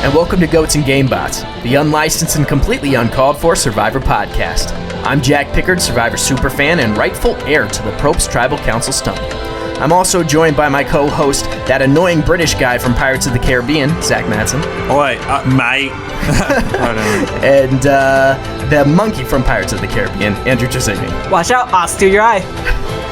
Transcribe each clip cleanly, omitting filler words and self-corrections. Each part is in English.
and welcome to Goats and Gamebots, the unlicensed and completely uncalled for Survivor podcast. I'm Jack Pickard, Survivor superfan and rightful heir to the Propes Tribal Council stump. I'm also joined by my co-host, that annoying British guy from Pirates of the Caribbean, Zach Madsen. Oi, mate. And the monkey from Pirates of the Caribbean, Andrew Trezigny. Watch out, I'll steal your eye.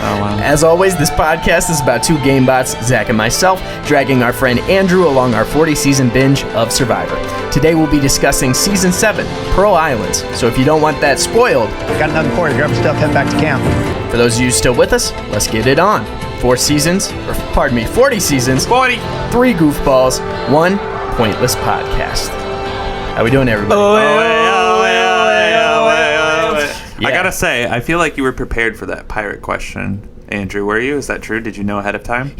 Oh, wow. As always, this podcast is about two gamebots, Zach and myself, dragging our friend Andrew along our 40-season binge of Survivor. Today we'll be discussing Season 7, Pearl Islands, so if you don't want that spoiled... Got another 40, grab stuff, head back to camp. For those of you still with us, let's get it on. 40 seasons, 40 seasons, 40. 3 goofballs, 1 pointless podcast. How we doing, everybody? I gotta say, I feel like you were prepared for that pirate question, Andrew. Were you? Is that true? Did you know ahead of time?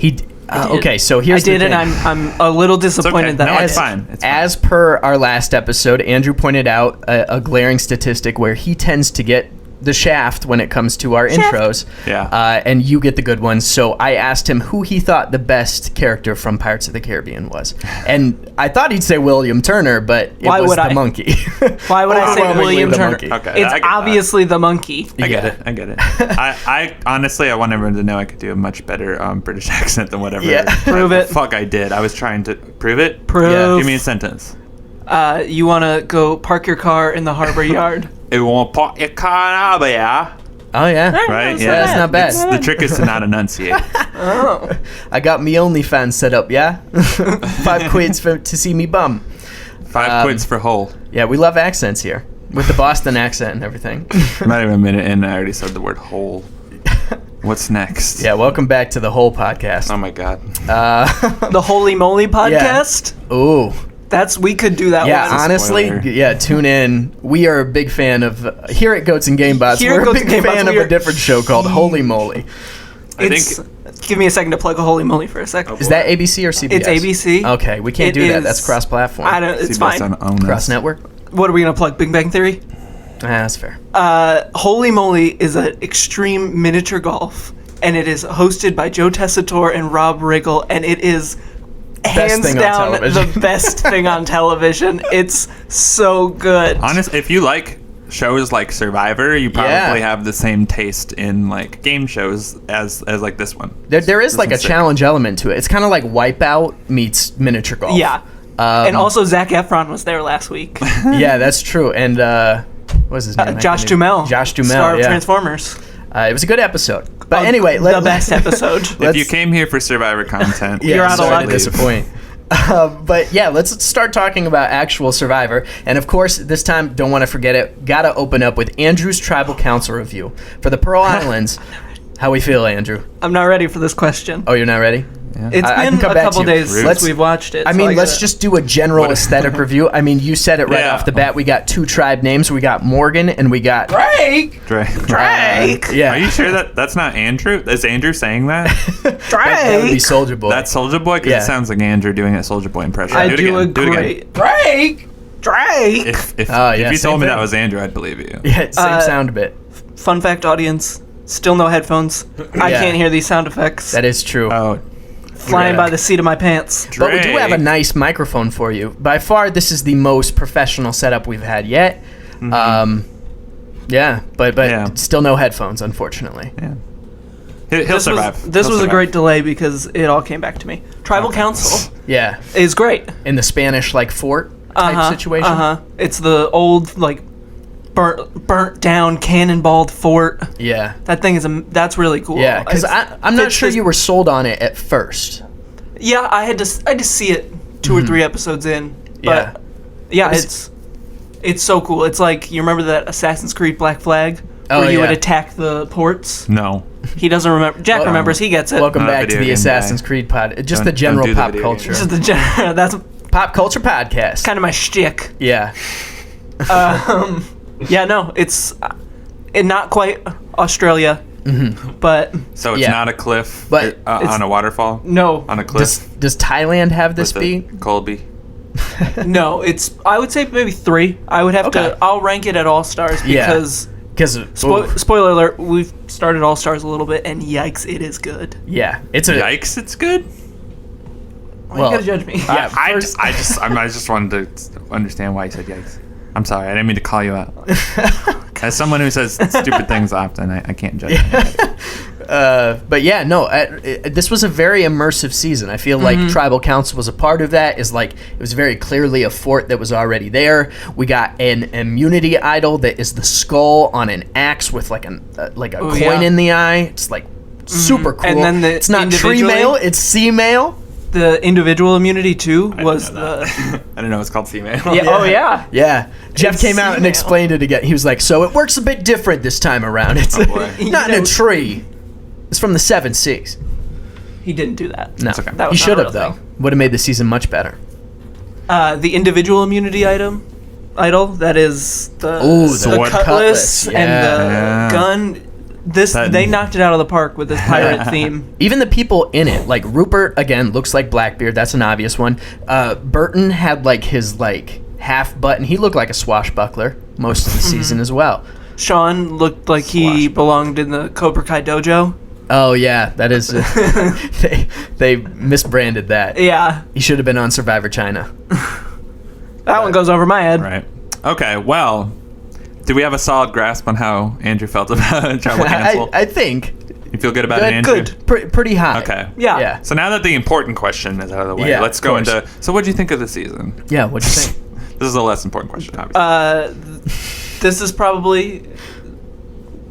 Okay, so here's the thing. I did, and I'm a little disappointed that it's fine. It's fine. As per our last episode, Andrew pointed out a glaring statistic where he tends to get the shaft when it comes to our intros. Yeah. And you get the good ones. So I asked him who he thought the best character from Pirates of the Caribbean was. And I thought heght say William Turner, but it was the monkey. Why would I say William the Turner? monkey. Okay, It's obviously the monkey. I get it. I honestly, I want everyone to know I could do a much better British accent than whatever. Prove it. Fuck, I did. I was trying to prove it. Prove. Yeah. Give me a sentence. You want to go park your car in the harbor yard? It won't put your car over, yeah. Oh, yeah. Right? Yeah, that's not bad. The trick is to not enunciate. I got me OnlyFans set up, yeah? 5 quids to see me bum. 5 quids for whole. Yeah, we love accents here. With the Boston accent and everything. I'm not even a minute in, I already said the word whole. What's next? Yeah, welcome back to the whole podcast. Oh my god. The Holy Moly podcast? Ooh. We could do that Yeah, one. honestly, spoiler. tune in. We are a big fan of, here at Goats and Gamebots, Here at we're a Goats big and Gamebots, fan of a different show called Holy Moly. Give me a second to plug a Holy Moly for a second. Is that ABC or CBS? It's ABC. Okay, we can't It do that. is- That's cross-platform. It's CBS fine. don't own us. Cross-network? What are we going to plug? Big Bang Theory? That's fair. Holy Moly is an extreme miniature golf, and it is hosted by Joe Tessitore and Rob Riggle, and it is hands thing on down television. the best thing on television. It's so good. Honestly, if you like shows like Survivor, you probably have the same taste in like game shows as like this one. There is like a one's sick. challenge element to it. It's kind of like Wipeout meets miniature golf. Yeah. And also Zac Efron was there last week. Yeah, that's true. And what's his name? Josh Duhamel. Josh Duhamel, Star of yeah. Transformers. It was a good episode. But anyway, the best episode. If you came here for Survivor content, Yeah, You're out of sorry luck. to disappoint. But yeah, let's start talking about actual Survivor. And of course, this time, don't want to forget it, gotta open up with Andrew's Tribal Council review. For the Pearl Islands, how we feel, Andrew? I'm not ready for this question. Oh, you're not ready? It's I been can come a back couple to you. days Let's- since we've watched it. I so mean, let's gotta- just do a general aesthetic review. I mean, you said it right Yeah. off the bat. We got 2 tribe names. We got Morgan and we got... Drake! Drake. Yeah. Are you sure that's not Andrew? Is Andrew saying that? That would be Drake! Soldier Boy. That's Soldier Boy? Because Yeah. it sounds like Andrew doing a Soldier Boy impression. I do it do again. Do it agree. again. Drake! Drake! If Oh, yeah, you same told me thing. that was Andrew, I'd believe you. Yeah, same sound bit. Fun fact, audience. Still no headphones. I Yeah. can't hear these sound effects. That is true. Oh, Flying yeah. by the seat of my pants. But we do have a Drake. nice microphone for you. By far, this is the most professional setup we've had yet. Yeah, but Yeah. still no headphones, unfortunately. Yeah. He'll survive. This He'll was a survive. great delay because it all came back to me. Tribal Council Yeah, is great. in the Spanish like fort type situation. It's the old like burnt down cannonballed fort. Yeah, That thing is that's really cool. yeah. Because I'm not it's sure just- you were sold on it at first. Yeah, I had to see it 2 or 3 episodes in. But yeah, was- it's so cool. It's like you remember that Assassin's Creed Black Flag Oh, where you would yeah. attack the ports. No. He doesn't remember. Jack Well, remembers. He gets it. Welcome Not a back to video the game Assassin's guy. Creed pod. Just Don't- the don't general do the pop video culture. This is the that's Pop culture podcast. kind of my shtick. Yeah. Yeah, no, it's not quite Australia, but So it's Yeah. not a cliff But on a waterfall? no, On a cliff? Does Thailand have this with beat? a Colby? no. It's I would say maybe 3. I would have Okay. to. I'll rank it at All Stars Yeah. because Because spoiler alert, we've started All Stars a little bit, and yikes, it is good. yeah, it's a Yikes, it's good? Why you gotta judge me? Yeah, I just wanted to understand why you said yikes. I'm sorry, I didn't mean to call you out. As someone who says stupid things often, I can't judge. But yeah, no, this was a very immersive season. I feel like Tribal Council was a part of that. It was very clearly a fort that was already there. We got an immunity idol that is the skull on an axe with like a coin in the eye. It's like super cool. And then it's not tree mail, it's sea mail. The individual immunity too was I didn't know it's called female. Yeah. Oh yeah. Yeah. Jeff It's came out and sea mail. explained it again. He was like, so it works a bit different this time around. It's boy. not in a tree. It's from the 7 Seas. He didn't do that. No, okay. That he was should not a have real though. Would have made the season much better. The individual immunity idol that is the sword cutlass cutlass. and Yeah. the gun. They knocked it out of the park with this pirate theme. Even the people in it, like Rupert, again, looks like Blackbeard. That's an obvious one. Burton had like his half button. He looked like a swashbuckler most of the season as well. Sean looked like he belonged in the Cobra Kai dojo. Oh yeah, that is. They misbranded that. Yeah, He should have been on Survivor China. that one goes over my head. Right. Okay. Well, do we have a solid grasp on how Andrew felt about Tribal Council? I think. You feel good about it, Andrew? Good. Pretty high. Okay. Yeah. So now that the important question is out of the way, Yeah, let's of go course. into. So, what do you think of the season? Yeah. What'd you think? This is a less important question, obviously. This is probably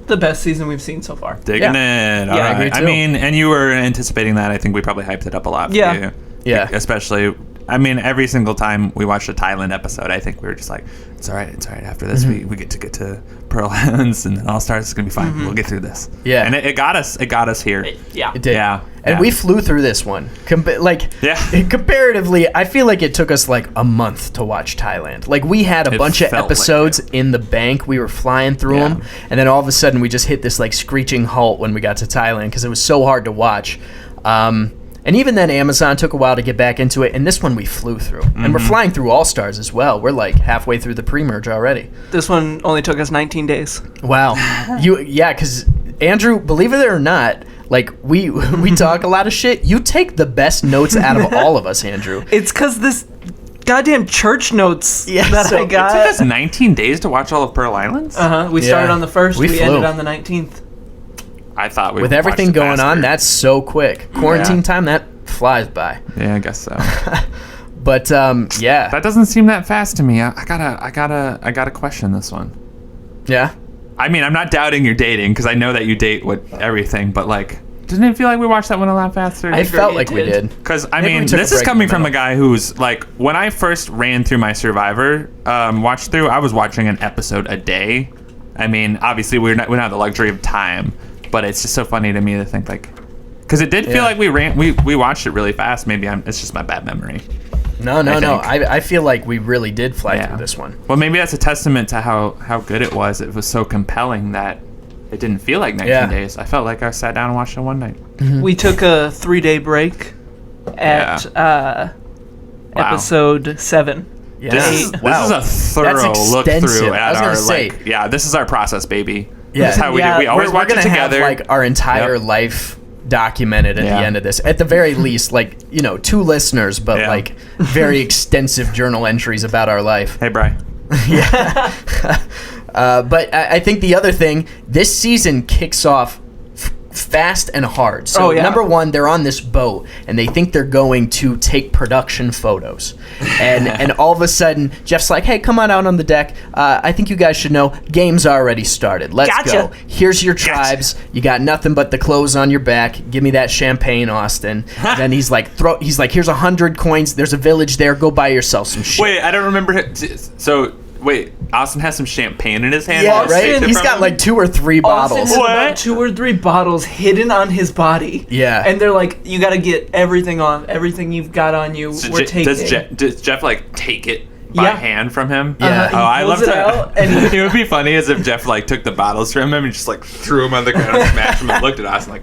the best season we've seen so far. Digging it. All Yeah, I right. agree too. I mean, and you were anticipating that. I think we probably hyped it up a lot for Yeah. you. Yeah. Especially, I mean, every single time we watched a Thailand episode, I think we were just like, it's all right. After this, we get to Pearl Islands and then All Stars. It's going to be fine. We'll get through this. Yeah. And it got us. It got us here. Yeah. It did. Yeah, And yeah. we flew through this one. Comparatively, I feel like it took us like a month to watch Thailand. Like we had a It bunch of felt like episodes it. in the bank. We were flying through Yeah. them, and then all of a sudden we just hit this like screeching halt when we got to Thailand because it was so hard to watch. And even then, Amazon took a while to get back into it. And this one we flew through, and we're flying through All Stars as well. We're like halfway through the pre-merge already. This one only took us 19 days. Wow. Because Andrew, believe it or not, like we talk a lot of shit. You take the best notes out of all of us, Andrew. It's because this goddamn church notes Yeah, that so I It took got. us 19 days to watch all of Pearl Islands. We started Yeah. on the 1st. We We flew. ended on the 19th. I thought we With would everything watch it going on, faster. that's so quick. Quarantine time, that flies by. Yeah, I guess so. But yeah, That doesn't seem that fast to me. I gotta question this one. yeah. I mean, I'm not doubting your dating because I know that you date with everything, but like, doesn't it feel like we watched that one a lot faster? I agree, felt it like we did. did. Because I Maybe we mean, took a this is break coming in the from a middle. guy who's like, when I first ran through my Survivor watch through, I was watching an episode a day. I mean, obviously we don't have the luxury of time, but it's just so funny to me to think like, because it did feel Yeah. like we watched it really fast. Maybe it's just my bad memory. No. think. I feel like we really did fly Yeah. through this one. Well, maybe that's a testament to how good it was. It was so compelling that it didn't feel like 19 Yeah. days. I felt like I sat down and watched it one night. We took a 3-day break at episode 7. Yeah. This is Wow. a thorough look extensive. through I at was gonna our say. this is our process, baby. Yeah. This is how we Yeah, do. We always we're watch gonna it together. have like our entire Yep. life documented at Yeah. the end of this. At the very least, like 2 listeners, but Yeah. like very extensive journal entries about our life. Hey, Bri. But I think the other thing, this season kicks off fast and hard. So number one, they're on this boat and they think they're going to take production photos, and all of a sudden Jeff's like, "Hey, come on out on the deck. I think you guys should know game's already started. Let's Gotcha. go. Here's your tribes. You got nothing but the clothes on your back. Give me that champagne, Austin." Then he's like, "Here's 100 coins. There's a village there. Go buy yourself some shit." Wait, I don't remember. So wait, Austin has some champagne in his hand. Yeah, while he's right. saved it He's from got him? like 2 or 3 Austin bottles. has What? about 2 or 3 bottles hidden on his body. Yeah. And they're like, you got to get everything on. Everything you've got on you, So we're taking. does Jeff like take it by Yeah. hand from him? Yeah. He Oh, I pulls love it to. out and It would be funny as if Jeff like took the bottles from him and just like threw them on the ground and smashed them and looked at us like,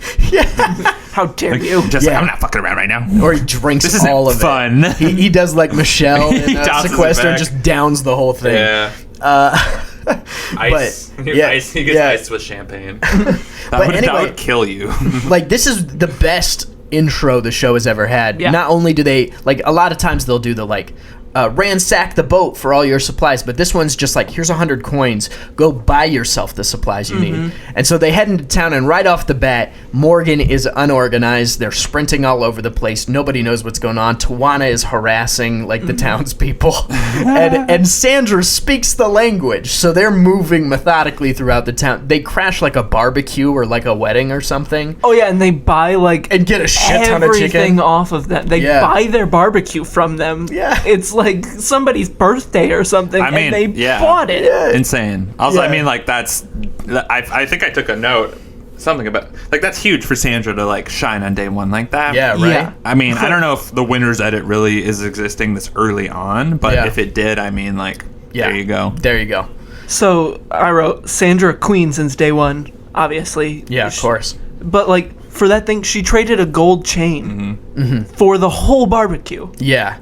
how dare you? just Yeah. like, I'm not fucking around right now. Or he drinks This isn't all of fun. it. He does like Michelle He in tosses it Sequester and back. just downs the whole thing. Ice. But, yeah, He gets yeah. iced with champagne. But that anyway, would kill you. like this is the best intro the show has ever had. Yeah. Not only do they, like, a lot of times they'll do the, like, ransack the boat for all your supplies, but this one's just like, here's 100 coins, go buy yourself the supplies you need. And so they head into town, and right off the bat, Morgan is unorganized. They're sprinting all over the place. Nobody knows what's going on. Tawana is harassing like the townspeople, and Sandra speaks the language, so they're moving methodically throughout the town. They crash like a barbecue or like a wedding or something. Oh yeah, and they buy like And get a shit ton of everything chicken. off of them. They buy their barbecue from them. Yeah. It's like somebody's birthday or something, I mean, and they yeah. bought it. Insane. Also, Yeah. I mean, like, I think I took a note, something about, like, that's huge for Sandra to, like, shine on day one like that. Yeah, right? Yeah. I mean, I don't know if the winner's edit really is existing this early on, but Yeah. if it did, I mean, like, there you go. There you go. So I wrote Sandra queen since day one, obviously. Yeah, of course. But like for that thing, she traded a gold chain for the whole barbecue. Yeah.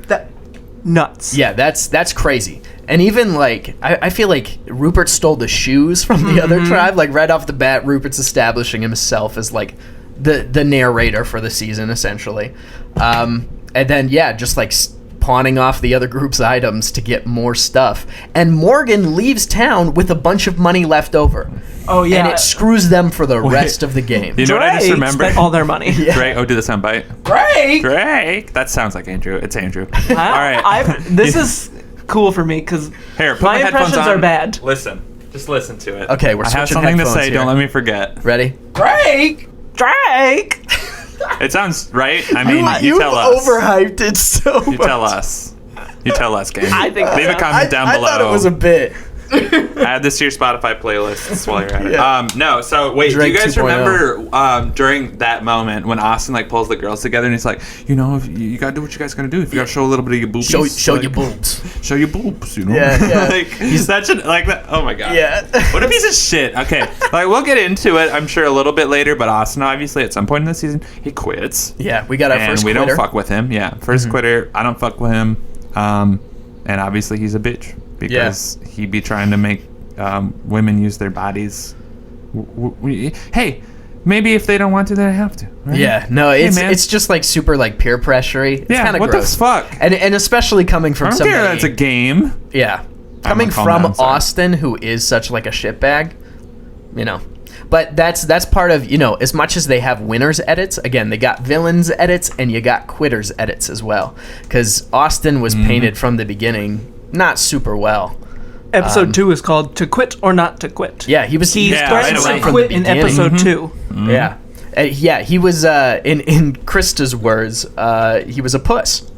That nuts. Yeah, that's crazy. And even, like, I feel like Rupert stole the shoes from the other tribe. Like, right off the bat, Rupert's establishing himself as, like, the narrator for the season, essentially. And then, yeah, just, like, pawning off the other group's items to get more stuff. And Morgan leaves town with a bunch of money left over. Oh yeah. And it screws them for the rest of the game. You know what I just Drake remembered? spent all their money. Drake, do the soundbite. Drake! Drake! That sounds like Andrew. It's Andrew. All I- right. this is cool for me because Here, put my my headphones impressions on. are bad. Listen. Just listen to it. Okay, we're I have switching something to headphones say. here. Don't let me forget. Ready? Drake. It sounds right. I mean, you You've tell us. overhyped it so much. You tell us. You tell us, gang. I think Leave a so. comment down below. I thought it was a bit. Add this to your Spotify playlists while you're at it. Yeah. No, so wait, Drake do you guys 2.0. remember during that moment when Austin like pulls the girls together and he's like, you know, if you gotta do what you guys gotta do. If you gotta show a little bit of your boobies, Show like, your boobs. show your boobs, you know? Yeah, yeah. Like he's such an like that. Oh my god. Yeah. What a piece of shit. Okay, like we'll get into it, I'm sure a little bit later. But Austin, obviously, at some point in the season, he quits. Yeah, we got our And first we quitter. don't fuck with him. Yeah, 1st quitter. I don't fuck with him. And obviously he's a bitch because he be trying to make women use their bodies. Hey, maybe if they don't want to, they have to. Right? Yeah, no, man. it's just like super like peer pressury. It's Yeah, kind of what gross. the fuck? And especially coming from I don't somebody. care. That's a game. Yeah, coming calm from down, sorry. Austin, who is such like a shitbag, you know. But that's part of, you know, as much as they have winners edits, again, they got villains edits and you got quitters edits as well. Because Austin was painted from the beginning not super well. Episode 2 is called "To Quit or Not to Quit." Yeah, he was He Yeah, threatens right to away. quit in beginning. episode 2. Yeah. Yeah, he was, in Krista's words, he was a puss.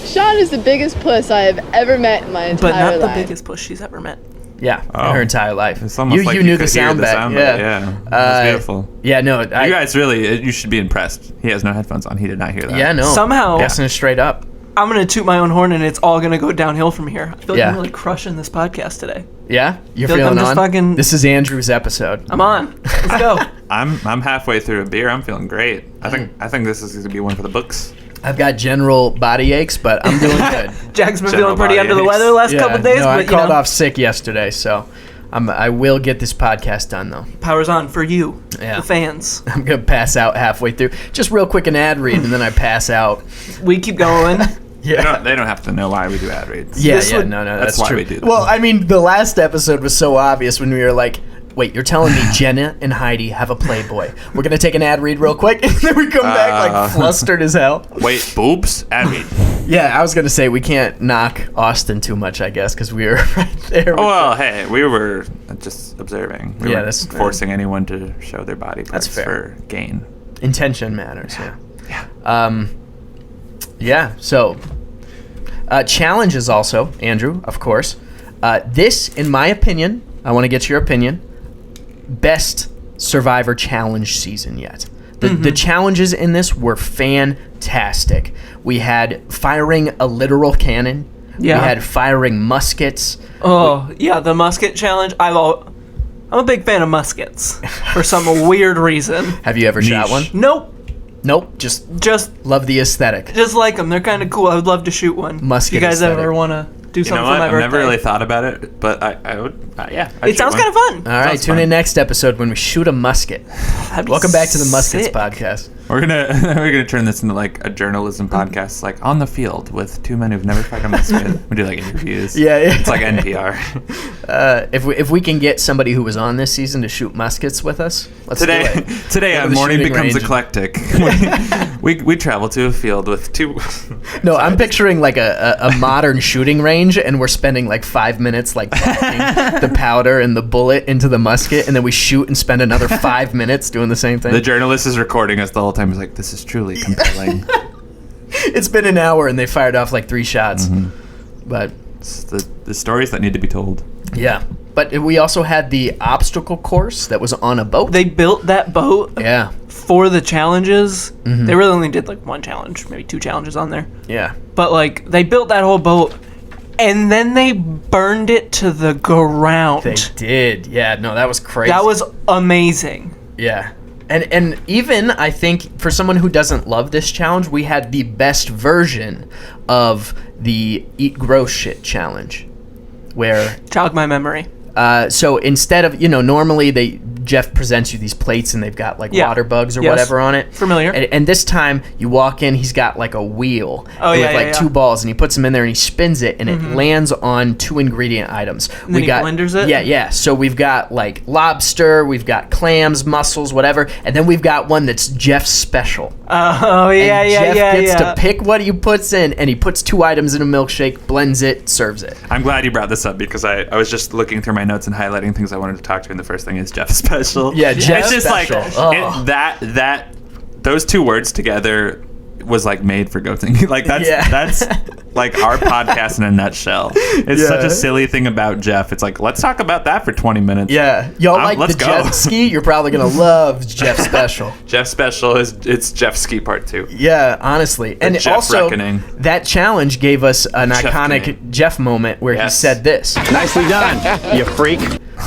Sean is the biggest puss I have ever met in my entire But not the life. biggest push she's ever met. Yeah, Oh. in her entire life. It's almost like you knew the could hear sound bet. Yeah. Yeah, it's beautiful. Yeah, no. You guys really, you should be impressed. He has no headphones on. He did not hear that. Yeah, no. Somehow- Guessing it straight up. I'm gonna toot my own horn, and it's all gonna go downhill from here. I feel like Yeah. I'm really crushing this podcast today. Yeah? You're Feel like feeling I'm just on? fucking- This is Andrew's episode. I'm on. Let's go. I'm halfway through a beer. I'm feeling great. I think this is gonna be one for the books. I've got general body aches, but I'm doing good. Jack's been General feeling pretty body under the aches. weather the last couple days, no, I but you called know, off sick yesterday, so I will get this podcast done, though. power's on for you, Yeah. the fans. I'm going to pass out halfway through. Just real quick an ad read, and then I pass out. We keep going. Yeah. They don't have to know why we do ad reads. Yeah, This yeah, would- no, that's that's why true. we do that. Well, I mean, the last episode was so obvious when we were like, wait, you're telling me Jenna and Heidi have a Playboy. We're going to take an ad read real quick, and then we come back like flustered as hell. Wait, boobs? Ad read. Yeah, I was going to say we can't knock Austin too much, I guess, because we were right there. Oh, well, hey, we were just observing. We Yeah, weren't that's- forcing anyone to show their body parts fair. for gain. Intention matters, yeah. Yeah. Yeah, so challenges also, Andrew, of course. This, in my opinion, I want to get your opinion, best Survivor Challenge season yet. The challenges in this were fantastic. We had firing a literal cannon. Yeah. We had firing muskets. Oh, yeah, the musket challenge. I'm a big fan of muskets for some weird reason. Have you ever shot one? Nope. Nope, just Just love the aesthetic. like them. They're kind of cool. I would love to shoot one. Musket If you guys aesthetic. ever want to do You know something for what? my I've birthday? never really thought about it, but I would, yeah. I'd It sounds kind of fun. All right, Sounds tune fun. in next episode when we shoot a musket. That'd be Welcome back to the Muskets sick. podcast. We're gonna turn this into like a journalism podcast, like on the field with two men who've never fired a musket. We do like interviews. Yeah. It's like NPR. If we can get somebody who was on this season to shoot muskets with us, let's do it. Today Go to on the Morning shooting Becomes range. Eclectic. we travel to a field with two. No, I'm picturing like a modern shooting range, and we're spending like 5 minutes like popping the powder and the bullet into the musket, and then we shoot and spend another 5 minutes doing the same thing. The journalist is recording us the whole time. He's like, "This is truly compelling." It's been an hour, and they fired off like 3 shots. But It's the stories that need to be told. yeah, but we also had the obstacle course that was on a boat. They built that boat Yeah, for the challenges. They really only did like one challenge, maybe 2 challenges on there. yeah. But like they built that whole boat and then they burned it to the ground. They did. Yeah, no, that was crazy. That was amazing. Yeah. And even, I think, for someone who doesn't love this challenge, we had the best version of the Eat Gross Shit challenge. Where, Jog my memory. so instead of, normally Jeff presents you these plates and they've got like Yeah. water bugs or Yes. whatever on it. Familiar. And this time you walk in, he's got like a wheel with yeah, like yeah. 2 balls, and he puts them in there and he spins it, and it lands on 2 ingredient items. then he blenders it? Yeah. So we've got like lobster, we've got clams, mussels, whatever, and then we've got one that's Jeff's special. Oh yeah, And yeah, Jeff yeah, gets yeah. to pick what he puts in, and he puts 2 items in a milkshake, blends it, serves it. I'm glad you brought this up because I was just looking through my notes and highlighting things I wanted to talk to, and the first thing is Jeff's special. Yeah, Jeff's It's just special. like Oh. that those 2 words together was like made for goating. Like that's like our podcast in a nutshell. It's such Yeah. a silly thing about Jeff. It's like, let's talk about that for 20 minutes. Yeah, y'all like let's the go. jet ski? You're probably gonna love Jeff's special. Jeff's special it's Jeff Ski Part 2. Yeah, honestly. And Jeff also, reckoning. that challenge gave us an Jeff iconic reckoning. Jeff moment where Yes. he said this. Nicely done, you freak.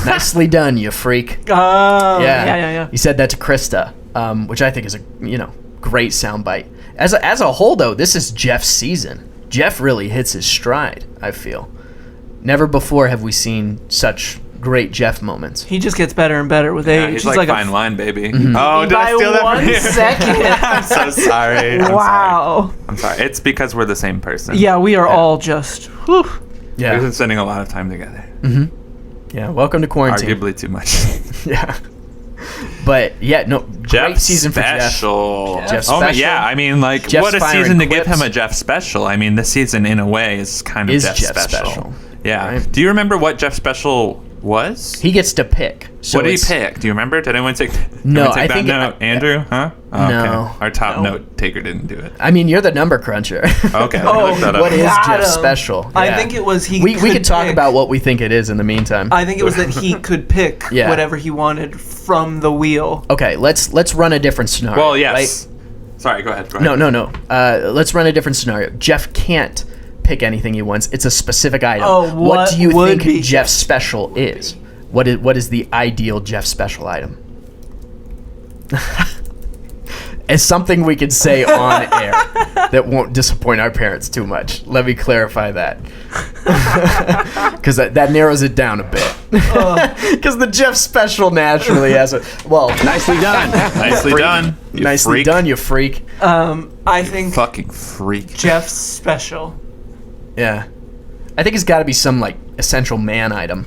Nicely done, you freak. Oh, Yeah. yeah. He said that to Krista, which I think is a great soundbite. As a whole, though, this is Jeff's season. Jeff really hits his stride, I feel. Never before have we seen such great Jeff moments. He just gets better and better with age. Yeah, he's like fine wine, baby. Oh, did By I steal that one from you? second. I'm so sorry. Wow. I'm sorry. It's because we're the same person. Yeah, we are all just. Whew. We've Yeah, been spending a lot of time together. yeah. Welcome to quarantine. Arguably too much. Yeah, but yeah, no, Jeff great season for Jeff. special. Jeff Oh my, special. yeah. I mean, like, Jeff's what a firing season to give clips. him a Jeff special. I mean, this season, in a way, is kind of Is Jeff Jeff special. special. Yeah. Right. Do you remember what Jeff special was? He gets to pick. So What did he it's- pick? Do you remember? Did anyone take? No, anyone take I that think note? Andrew? Huh? Oh, No. Okay. Our top No. note taker didn't do it. I mean, you're the number cruncher. Okay. Oh, look that up. What is Got Jeff's him. special? I Yeah. think it was he. We could talk pick- about what we think it is in the meantime. I think it was that he could pick Yeah. whatever he wanted from the wheel. Okay, let's run a different scenario. Well, yes. right? Sorry. Go ahead. Go ahead. No. Let's run a different scenario. Jeff can't pick anything he wants. It's a specific item. Oh, what do you would think be Jeff's special is? What is the ideal Jeff special item? It's something we could say on air that won't disappoint our parents too much. Let me clarify that. Because that narrows it down a bit. Because the Jeff special naturally has a... Well, Nicely done. Nicely done. You nicely freak. done, you freak. I think Fucking freak. Jeff's special. Yeah. I think it's got to be some, like, essential man item.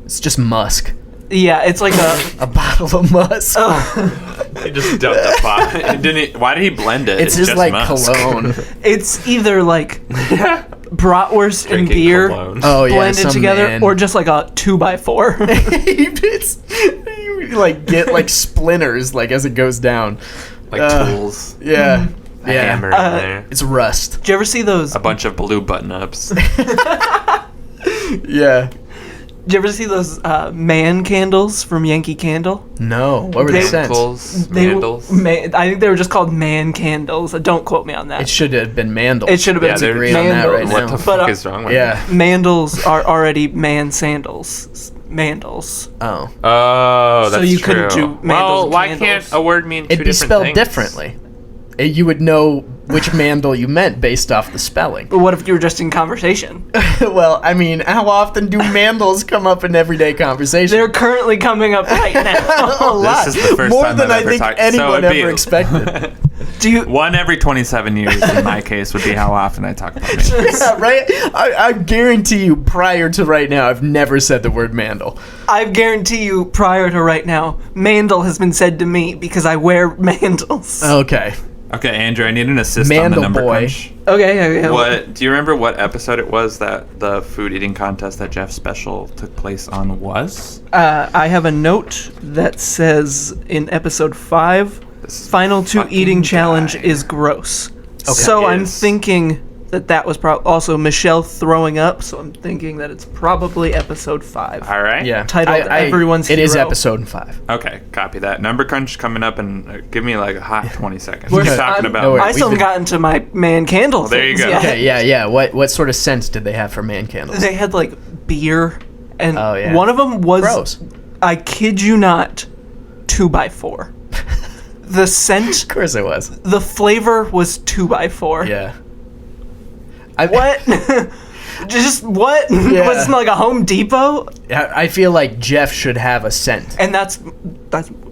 It's just musk. Yeah, it's like A bottle of musk. He just dumped the pot. Why did he blend it? It's just like musk. cologne. it's either like bratwurst and Drinking beer cologne. Oh, yeah. blended some together, man. or just like a 2x4. you like get like splinters like as it goes down. Like tools. Yeah. A Yeah. hammer in there. It's rust. Did you ever see those? A bunch of blue button-ups. Yeah. Did you ever see those man candles from Yankee Candle? No. What were the They- scents? Candles. They were- Candles. I think they were just called man candles. Don't quote me on that. It should have been mandel. It should have been Yeah, they're agree on that right mandals. What now. the But, fuck is wrong with Yeah. Mandals are already man sandals. Mandals. Oh. Oh, that's So you true. couldn't do Well, mandals why and can't candles. a word mean two It'd be different spelled things? differently. You would know which Mandel you meant based off the spelling. But what if you were just in conversation? Well, I mean, how often do Mandels come up in everyday conversation? They're currently coming up right now. a lot. This is the first More time than I've I ever think talked- anyone so it'd be- ever expected. Do you? One every 27 years, in my case, would be how often I talk about Mandels. Yeah, right? I guarantee you, prior to right now, I've never said the word Mandel. I guarantee you, prior to right now, Mandel has been said to me because I wear Mandels. Okay. Okay, Andrew, I need an assist on Mandel the number boy. crunch. Okay. What do you remember? What episode it was that the food eating contest that Jeff Special took place on was? I have a note that says in episode 5, This final 2 fucking eating challenge guy. is gross. So I'm Is. thinking that was also Michelle throwing up. So I'm thinking that it's probably episode 5. All right. Yeah. Titled Everyone's It is Hero. episode 5. Okay, copy that. Number crunch coming up, and give me like a hot 20 seconds. We're- We're talking I'm- about. no, wait. I still we've haven't gotten to my man candle. there you things go. yet. Okay, yeah. What sort of scents did they have for man candles? They had like beer, and Oh, yeah. one of them was, Gross. I kid you not, 2x4. The scent, Of course it was. the flavor was 2x4. Yeah. What? Just what? Yeah. Was it like a Home Depot? I feel like Jeff should have a scent. And that's Oh,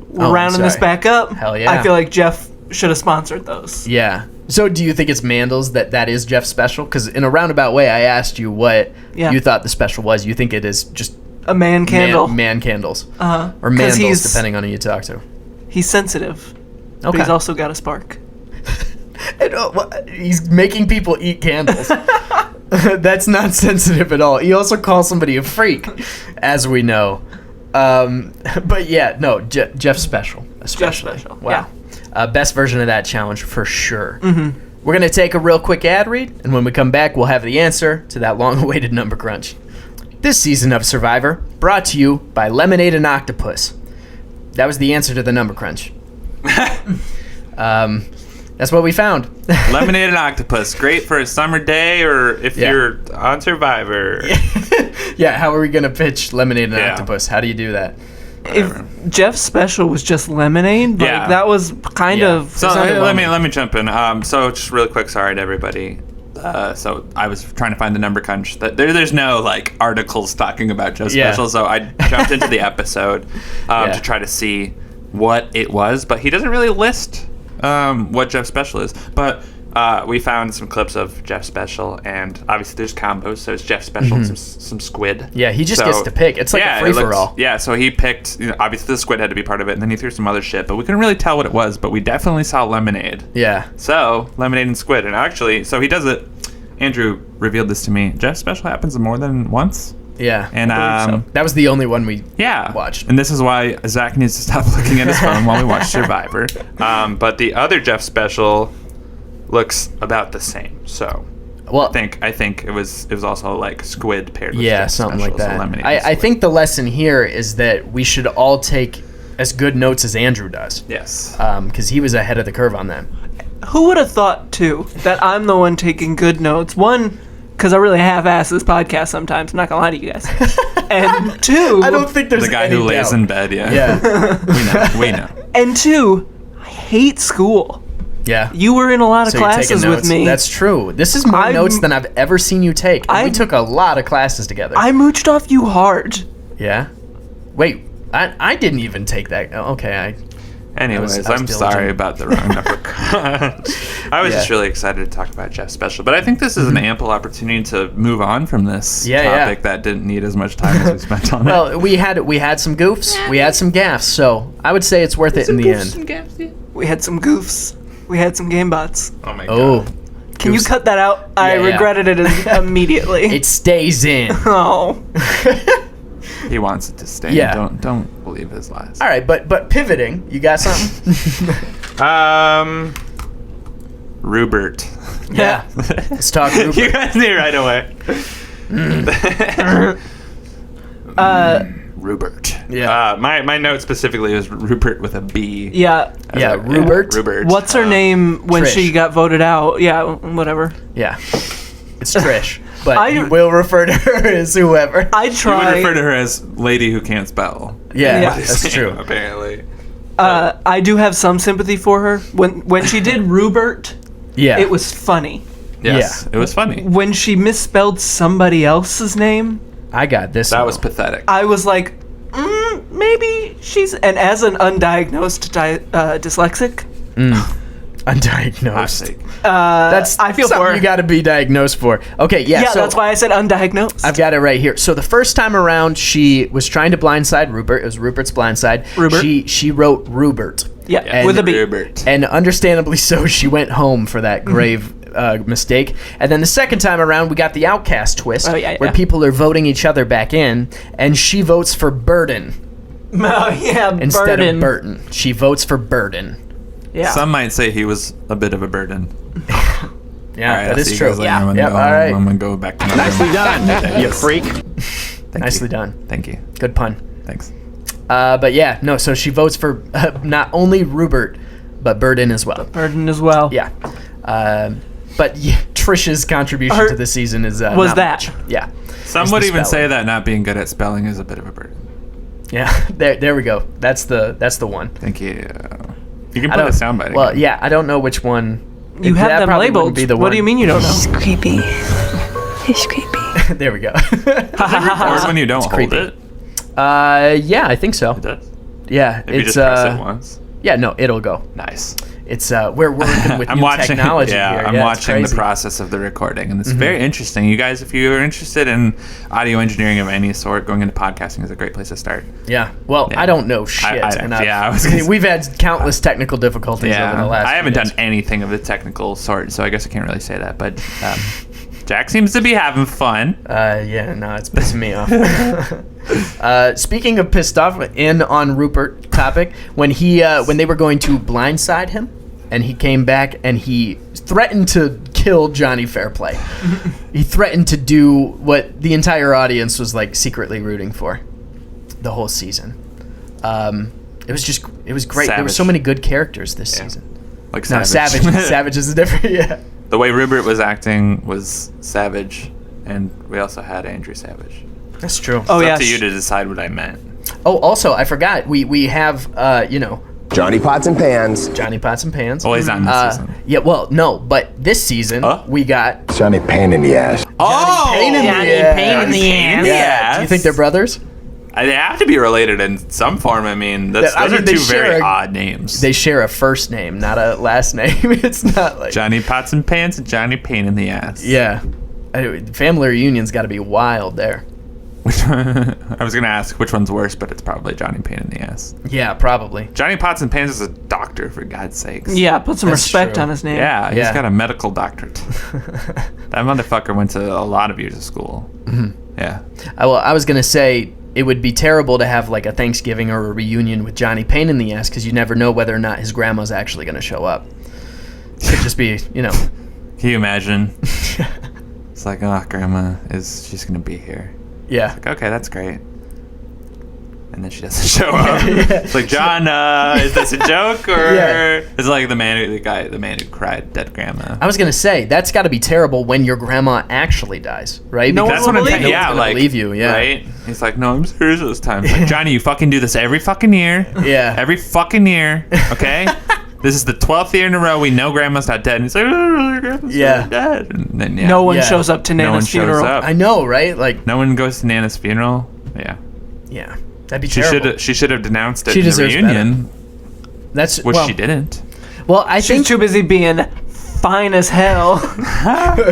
we're I'm rounding this sorry. back up. Hell yeah. I feel like Jeff should have sponsored those. Yeah. So do you think it's Mandel's that is Jeff's special? Because in a roundabout way, I asked you what Yeah. you thought the special was. You think it is just A man candle. man candles. Uh-huh. Or 'Cause Mandels, depending on who you talk to. He's sensitive. But Okay. he's also got a spark. He's making people eat candles. That's not sensitive at all. He also calls somebody a freak, as we know. But yeah, no, Jeff Special. Especially. Special, Wow. Best version of that challenge for sure. Mm-hmm. We're going to take a real quick ad read, and when we come back, we'll have the answer to that long-awaited number crunch. This season of Survivor, brought to you by Lemonade and Octopus. That was the answer to the number crunch. That's what we found. Lemonade and octopus, great for a summer day, or if Yeah. you're on Survivor. Yeah, how are we going to pitch Lemonade and Yeah. Octopus? How do you do that? If Jeff's special was just lemonade, Yeah. like that was kind Yeah. of So It's underwhelming. let me jump in. So just really quick, sorry to everybody. So I was trying to find the number crunch. There's no like articles talking about Joe Yeah. Special, so I jumped into the episode Yeah. to try to see what it was, but he doesn't really list what Jeff Special is. But we found some clips of Jeff Special, and obviously there's combos, so it's Jeff Special and some squid. Yeah, he just So- gets to pick. It's like a it free-for-all. looked- Yeah, so he picked, obviously the squid had to be part of it, and then he threw some other shit, but we couldn't really tell what it was, but we definitely saw lemonade. Yeah. So, lemonade and squid. And actually, so he does it. Andrew revealed this to me. Jeff Special happens more than once. Yeah. And that was the only one we yeah, watched. And this is why Zach needs to stop looking at his phone while we watch Survivor. But the other Jeff Special looks about the same. So Well, I think it was also like squid paired with yeah, Jeff something Special, like so that. lemonade and I squid. think the lesson here is that we should all take as good notes as Andrew does. Yes. Because he was ahead of the curve on that. Who would have thought, too, that I'm the one taking good notes? One, because I really half-ass this podcast sometimes. I'm not going to lie to you guys. And two... I don't think there's The guy any who lays doubt. in bed, yeah. Yeah. We know. And two, I hate school. Yeah. You were in a lot of So you're taking classes with notes. me. That's true. This is more I'm- notes than I've ever seen you take. And we I'm- took a lot of classes together. I mooched off you hard. Yeah. Wait, I didn't even take that. Oh, okay, Anyways, I was I'm diligent. sorry about the wrong number crunch. I was Yeah. just really excited to talk about Jeff Special, but I think this is an ample opportunity to move on from this Yeah, yeah. topic that didn't need as much time as we spent on it. Well, we had some goofs, we had some gaffes, so I would say it's worth it in the end. We had some goofs. We had some game bots. Oh my god. Oh, Can you Goofs. cut that out? I Yeah, yeah. regretted it immediately. it stays in. Oh. He wants it to stay. Yeah. Don't believe his lies. All right, but pivoting, you got something? Rubert. Yeah. Let's talk Rubert. You guys knew right away. Rupert. Yeah. My note specifically was Rupert with a B. Yeah. Yeah, Rubert. Rupert. What's her name when Trish. she got voted out? Yeah, whatever. Yeah. It's Trish, but I- you will refer to her as whoever. I You would try. refer to her as lady who can't spell. Yeah, Yeah. that's true. Apparently. I do have some sympathy for her when she did Rubert. Yeah. It was funny. Yes, it was funny. When she misspelled somebody else's name, I got this. That one. was pathetic. I was like, maybe she's... And as an undiagnosed dyslexic, Undiagnosed. Hot take. That's I feel something for her. you got to be diagnosed for. Okay, yeah. Yeah, so that's why I said undiagnosed. I've got it right here. So the first time around, she was trying to blindside Rupert. It was Rupert's blindside. Rubert. She wrote Rubert. Yeah, And with a B. Rubert. And understandably so, she went home for that grave mistake. And then the second time around, we got the outcast twist, where people are voting each other back in, and she votes for Burden Oh, yeah, instead Burden. of Burton. She votes for Burden. Yeah. Some might say he was a bit of a burden. Yeah, All right, that I'll is see you true. guys later. Yeah, I'm gonna yep, go, all right. I'm gonna go back to my Nicely room. done, you freak. Thank Nicely you. done. Thank you. Good pun. Thanks. But yeah, no, so she votes for not only Rubert, but Burden as well. Burden as well. Yeah. But yeah, Trish's contribution Her- to the season is was not that. much. Yeah. Some It's would the even say spelling. that not being good at spelling is a bit of a burden. Yeah. There we go. That's the one. Thank you. You can I put a don't- soundbite. Well, again. yeah, I don't know which one. You that have them probably labeled. wouldn't be the What one. do you mean you don't know? He's creepy. He's creepy. There we go. Or when you don't hold creepy. it, Yeah, I think so. it does. Yeah, If you it's just press it once. yeah, no, it'll go. Nice. It's we're working with I'm new watching. technology Yeah, here. I'm it's watching the crazy. process of the recording, and it's very interesting. You guys, if you're interested in audio engineering of any sort, going into podcasting is a great place to start. Yeah. Well, Yeah. I don't know shit. I and was gonna say- we've had countless technical difficulties over the last. I haven't few done days. anything of the technical sort, so I guess I can't really say that. But Jack seems to be having fun. Yeah, no, it's pissing me off. Speaking of pissed off, in on Rupert topic, when they were going to blindside him, and he came back and he threatened to kill Johnny Fairplay. He threatened to do what the entire audience was like secretly rooting for the whole season. It was great. There were Savage. so many good characters this Yeah. season. Like No, Savage. Savage is a different. Yeah. The way Rubert was acting was savage, and we also had Andrew Savage. That's true. Oh, It's yeah. up to you to decide what I meant. Oh, also, I forgot. We have Johnny Pots and Pans. Johnny Pots and Pans. Oh, he's not in this season. Yeah, well, no, but this season Huh? we got Johnny Pain in the ass. Oh, Pain in the ass. Pain in the ass. Yeah. Do you think they're brothers? They have to be related in some form. I mean, those I mean, are they two share very a- odd names. They share a first name, not a last name. It's not like Johnny Pots and Pants and Johnny Pain in the Ass. yeah. Family reunion's got to be wild there. I was gonna ask which one's worse, but it's probably Johnny Pain in the Ass. Yeah, probably. Johnny Pots and Pans is a doctor, for God's sakes. Yeah, put some That's respect true. on his name. Yeah, he's Yeah. got a medical doctorate. That motherfucker went to a lot of years of school. Mm-hmm. Yeah. I was gonna say it would be terrible to have like a Thanksgiving or a reunion with Johnny Pain in the ass because you never know whether or not his grandma's actually gonna show up. It could just be, Can you imagine? It's like, oh, grandma she's gonna be here. yeah. Like, okay, that's great. And then she doesn't show up. It's like, John, is this a joke or Yeah. it's like the man who cried dead grandma. I was gonna say that's got to be terrible when your grandma actually dies, right? No Because one will I'm believe no you. one's Yeah, gonna like believe you. Yeah. right. He's like, no, I'm serious this time. It's like, Johnny, you fucking do this every fucking year. Yeah. Every fucking year. Okay. This is the 12th year in a row we know grandma's not dead. And he's like, oh, your grandma's Yeah. not dead. And then No one Yeah. shows up to no one Nana's shows funeral. up. I know, right? Like, No one goes to Nana's funeral. Yeah. yeah, that'd be She terrible. should have denounced it She in the deserves reunion, That's which well, she didn't. Well, I She's think too busy being fine as hell,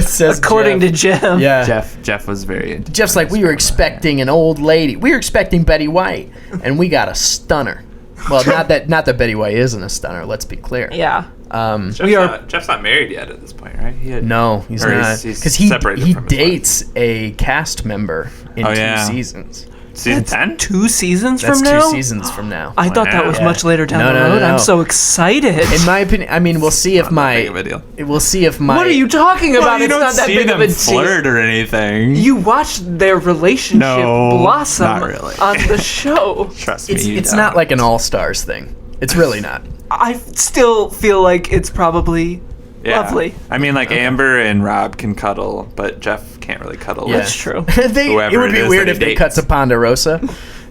says according Jeff. to Jim. Yeah. Jeff was very. Jeff's like, we were expecting an old lady. We were expecting Betty White, and we got a stunner. Well, not that Betty White isn't a stunner. Let's be clear. Yeah. Jeff's not married yet at this point, right? No, he's Or not. he's Because he separated from his dates a cast member in Oh, 2 yeah. seasons. Season 10? 2 seasons That's from 2 now? seasons from now. I thought that was Yeah. much later down No, the no, road. no, no. I'm so excited. In my opinion, I mean, we'll see if Not that big of my a deal. we'll see if my what are you talking about? you It's don't not that see big them of a flirt or anything. You watched their relationship No, blossom not really. on the show. Trust me. it's not like an all stars thing. It's really not. I still feel like it's probably Yeah. lovely. I mean, like Amber and Rob can cuddle, but Jeff can't really cuddle. Yeah. That's true. It Whoever would it be is weird that if he they cut dates. to Ponderosa,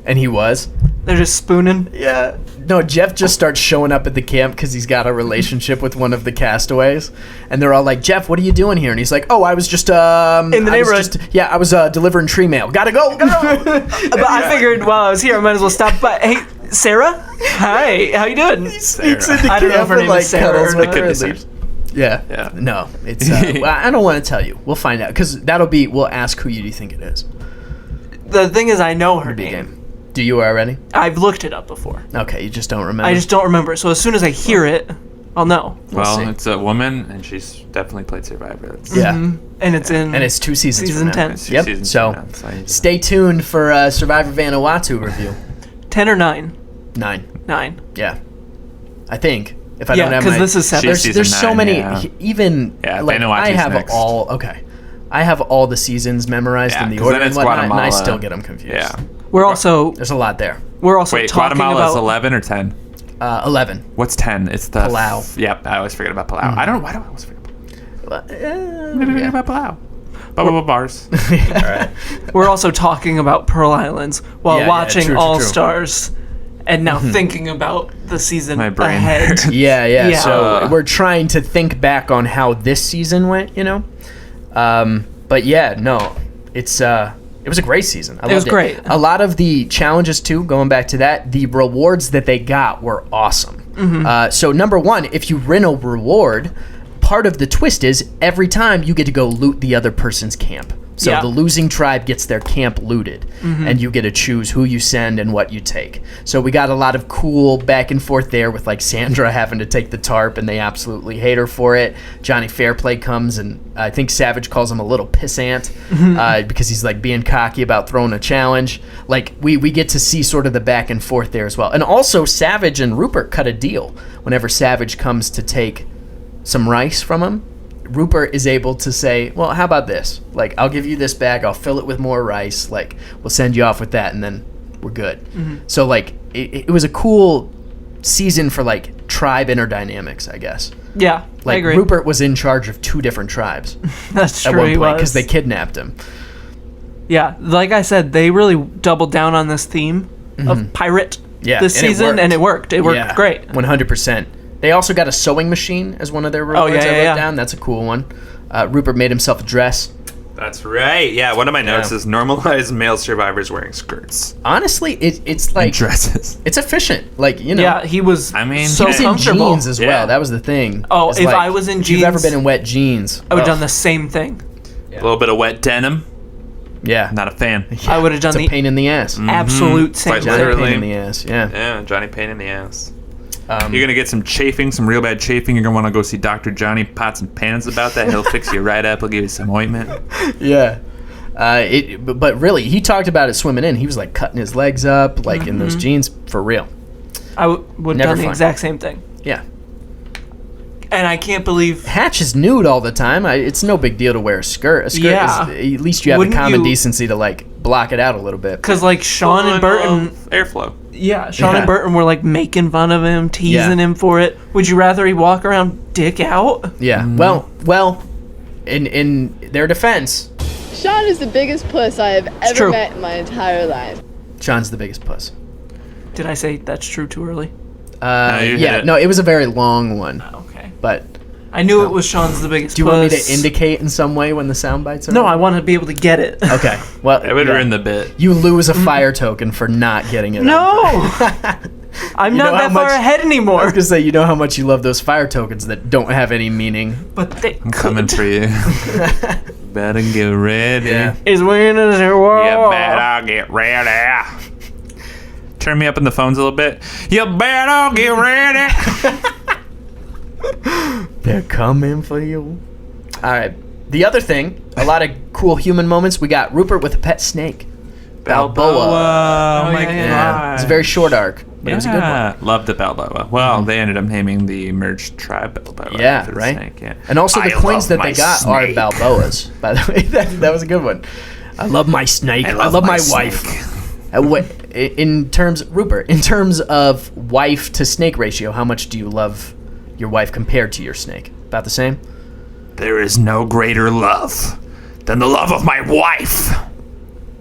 and he was. They're just spooning. Yeah. No, Jeff just starts showing up at the camp because he's got a relationship with one of the castaways, and they're all like, "Jeff, what are you doing here?" And he's like, "Oh, I was just in the neighborhood. I was delivering tree mail. Gotta go." But I figured while I was here, I might as well stop by. Hey, Sarah? Hi, how you doing? He sneaks into I don't know if her camp and, name is Sarah cuddles or with not. her Could be and Sarah. leaves. Yeah. Yeah. No, it's. Well, I don't want to tell you. We'll find out because we'll ask who you think it is. The thing is, I know her Big name. game. Do you already? I've looked it up before. Okay, you just don't remember. I just don't remember. So as soon as I hear it, I'll know. Well, see. it's a woman, and she's definitely played Survivor. That's, Yeah. And it's in. And it's 2 seasons. Season from now. 10. it's two Yep. seasons So from now, so you- stay tuned for Survivor Vanuatu review. 10 or 9. 9. 9. Yeah. I think. If I Yeah, don't have 'cause my, this is 7. She's There's season so 9, many. yeah. Even Yeah, like I Vanuatu's have next. all. Okay. I have all the seasons memorized Yeah, in the 'cause order then and it's whatnot, and I Guatemala. still get them confused. Yeah. We're also There's a lot there. Wait, talking Guatemala is about 11 or 10? 11. What's 10? It's the Palau. Yep, I always forget about Palau. Why do I always forget Yeah. about Palau? Bars. All right. We're also talking about Pearl Islands while Yeah, watching true. All Stars, and now thinking about the season My brain ahead. hurts. Yeah. Yeah. So we're trying to think back on how this season went, you know. But yeah, no, it was a great season. I It was loved great. A lot of the challenges too. Going back to that, the rewards that they got were awesome. So number one, if you win a reward, part of the twist is every time you get to go loot the other person's camp. So Yeah. the losing tribe gets their camp looted, and you get to choose who you send and what you take. So we got a lot of cool back and forth there with like Sandra having to take the tarp, and they absolutely hate her for it. Johnny Fairplay comes, and I think Savage calls him a little pissant because he's like being cocky about throwing a challenge. Like we get to see sort of the back and forth there as well. And also Savage and Rupert cut a deal. Whenever Savage comes to take some rice from him, Rupert is able to say, well, how about this? Like, I'll give you this bag, I'll fill it with more rice, like, we'll send you off with that, and then we're good. So, like, it was a cool season for, like, tribe interdynamics, I guess. Yeah, Like, I agree. Rupert was in charge of 2 different tribes That's at true. one He point was. because they kidnapped him. Yeah, like I said, they really doubled down on this theme of pirate Yeah, this and it season, worked. and it worked. It worked great. 100%. They also got a sewing machine as one of their rewards yeah, I wrote yeah. down. That's a cool one. Rupert made himself a dress. That's right. Yeah, one of my notes Yeah. is normalize male survivors wearing skirts Honestly, it's and like, dresses. it's efficient. Like, you know. Yeah, he was. I mean, so He was in comfortable. jeans as well. Yeah. That was the thing. Oh, It's if like, I was in if you've ever jeans- been in wet jeans, I would have ugh, done the same thing. A little bit of wet denim. Yeah, Not a fan. I would have done it's a the pain in the ass. absolute same Quite thing. Giant literally. pain in the ass. Yeah. Yeah, Johnny pain in the ass. Um, You're gonna get some chafing, some real bad chafing. You're gonna want to go see Dr. Johnny Pots and Pans about that. He'll fix you right up. He'll give you some ointment. Yeah. But really, he talked about it swimming in. He was like cutting his legs up, like in those jeans, for real. I would have Never done the fun. exact same thing. Yeah. And I can't believe. Hatch is nude all the time. It's no big deal to wear a skirt. A skirt Yeah. is, at least you have Wouldn't the common you- decency to like block it out a little bit. Because, like, Sean and Burton. Airflow. Yeah, Sean Yeah. and Burton were, like, making fun of him, teasing Yeah. him for it. Would you rather he walk around dick out? Yeah. Well, in their defense, Sean is the biggest puss I have ever true. met in my entire life. Sean's the biggest puss. Did I say that's true too early? you hit Yeah. it. No, it was a very long one, Okay. but. I knew it was Sean's the biggest Do you puss. want me to indicate in some way when the sound bites are? No, on? I want to be able to get it. Okay. Well, I would yeah. ruin the bit. You lose a fire token for not getting it. No! on. I'm You know not how that far much- ahead I anymore. was gonna say, you know how much you love those fire tokens that don't have any meaning. But they I'm coming for you. Better get ready. Yeah. is winning as a war. You better get ready. Turn me up in the phones a little bit. You better get ready. They're coming for you. All right. The other thing, a lot of cool human moments. We got Rupert with a pet snake. Balboa. Oh my yeah, god. It's a very short arc, but it was a good one. Yeah, loved the Balboa. Well, they ended up naming the merged tribe Balboa. Yeah, after the right. snake, yeah. And also the I coins love that they my got are snake. Balboas. By the way, that was a good one. I love my snake. I love my wife. In terms, Rupert, in terms of wife to snake ratio, how much do you love your wife compared to your snake? About the same? There is no greater love than the love of my wife.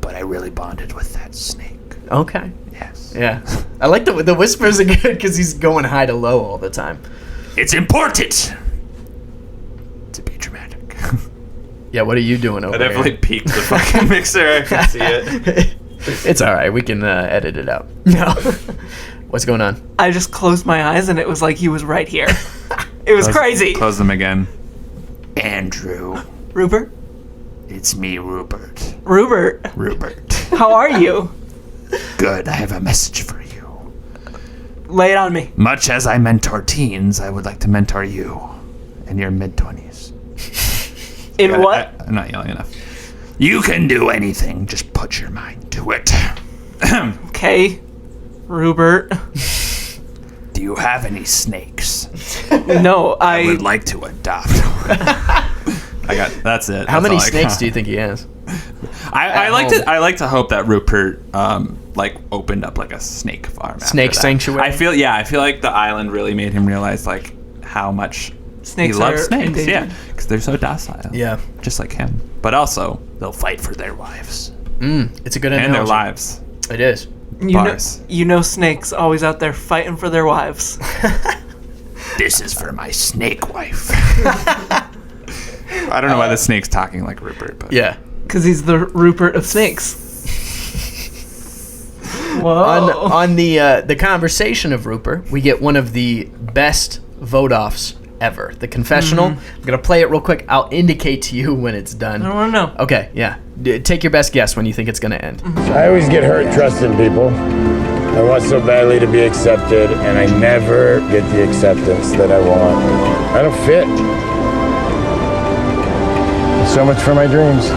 But I really bonded with that snake. Okay. Yes. Yeah. I like the whispers are good because he's going high to low all the time. It's important to be dramatic. Yeah, what are you doing over I there? definitely peaked the fucking mixer. I can see it. It's all right. We can edit it out. No. What's going on? I just closed my eyes and it was like he was right here. It was crazy. Close them again. Andrew. Rubert? It's me, Rubert. Rubert, Rubert. how are you? Good. I have a message for you. Lay it on me. Much as I mentor teens, I would like to mentor you in your mid-20s. In what? I'm not yelling enough. You can do anything. Just put your mind to it. Okay, Rubert. Do you have any snakes? No, I would like to adopt. That's it. How That's many all I snakes got. do you think he has? I like to hope that Rupert like opened up like a snake farm. after Snake that. sanctuary? I feel like the island really made him realize like how much Snakes he loves are snakes. endangered. Yeah, because they're so docile. Yeah. just like him. But also they'll fight for their wives It's a good analogy. and their lives. It is. Bars. You know snakes always out there fighting for their wives. This is for my snake wife. I don't know why the snake's talking like Rupert, but Yeah. Because he's the Rupert of snakes. Whoa. On the conversation of Rupert, we get one of the best vote-offs ever. The confessional. I'm going to play it real quick. I'll indicate to you when it's done. I want to know. Okay, yeah. Take your best guess when you think it's going to end. I always get hurt trusting people. I want so badly to be accepted, and I never get the acceptance that I want. I don't fit. So much for my dreams.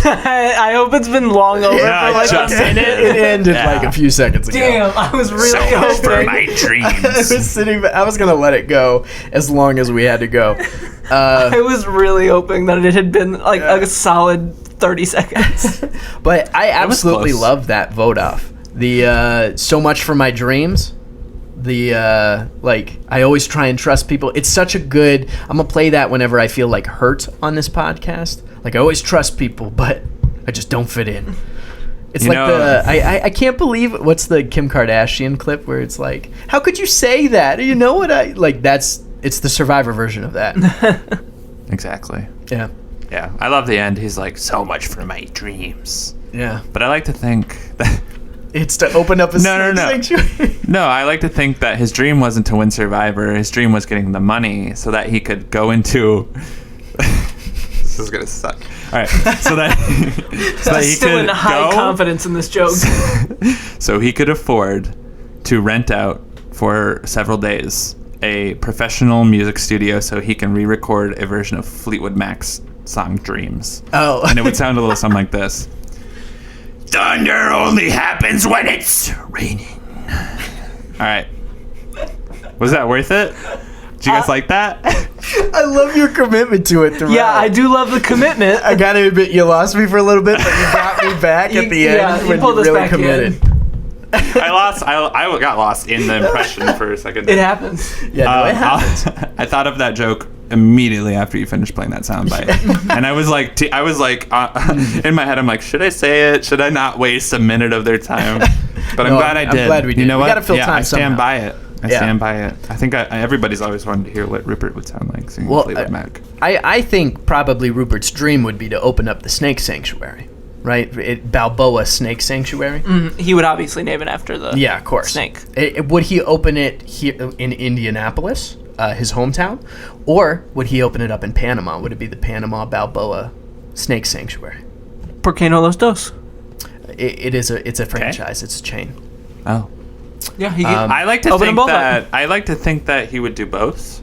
I hope it's been long over Yeah, for like just a minute. It ended like a few seconds ago. Damn, I was really for hoping. my I dreams. was sitting. I was gonna let it go as long as we had to go. I was really hoping that it had been like a solid 30 seconds. But I absolutely close. love that vote off. The so much for my dreams. The like I always try and trust people. It's such a good. I'm gonna play that whenever I feel like hurt on this podcast. Like I always trust people, but I just don't fit in. It's You like know- I can't believe what's the Kim Kardashian clip where it's like, how could you say that? You know what I like? It's the Survivor version of that. Exactly. Yeah, Yeah, I love the end. He's like, so much for my dreams. yeah. But I like to think that It's to open up a No. sanctuary. no, I like to think that his dream wasn't to win Survivor. His dream was getting the money so that he could go into. This is gonna suck. All right, so that he Still in could high go, confidence in this joke. so he could afford to rent out for several days a professional music studio so he can re-record a version of Fleetwood Mac's song "Dreams." Oh, And it would sound a little something like this. Thunder only happens when it's raining. All right. Was that worth it? Did you guys like that? I love your commitment to it throughout. Yeah, I do love the commitment. I gotta admit, you lost me for a little bit, but you got me back at the Yeah, end you when pulled you us really back committed. I got lost in the impression for a second. It happens. Yeah, no, it happens. I thought of that joke immediately after you finished playing that soundbite, and I was like, in my head, I'm like, should I say it? Should I not waste a minute of their time? But I'm No, glad I I'm did. glad we did. You know We what? gotta fill time I stand somehow. by it. I Yeah. stand by it. I think everybody's always wanted to hear what Rupert would sound like singing Well, Fleetwood Mac. I think probably Rupert's dream would be to open up the snake sanctuary, right? Balboa Snake Sanctuary. He would obviously name it after the Yeah, of course. snake. Would he open it here in Indianapolis, his hometown, or would he open it up in Panama? Would it be the Panama Balboa Snake Sanctuary? Por qué no los dos? It's a franchise. It's a chain. Oh. Yeah, he I like to Open them think both up. that I like to think that he would do both.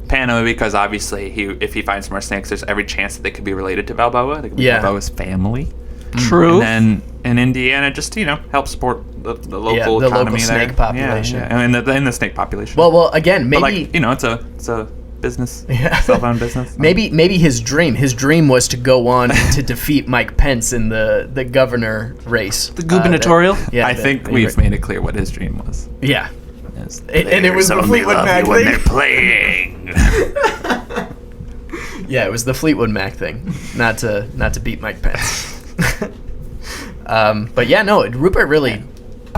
Panama, because obviously if he finds more snakes, there's every chance that they could be related to Balboa. They could be Yeah. Balboa's family. True. And then in Indiana, just help support the local the economy local there. snake population. Yeah. And in the snake population. Well, again, maybe but like it's a business, Yeah. cell-phone business. maybe his dream was to go on to defeat Mike Pence in the governor race. The gubernatorial? Yeah, I think we've made it clear what his dream was. Yeah. And it was the Players Fleetwood only love Mac you when thing. they're playing. Yeah, it was the Fleetwood Mac thing, not to beat Mike Pence. But yeah, no, Rupert really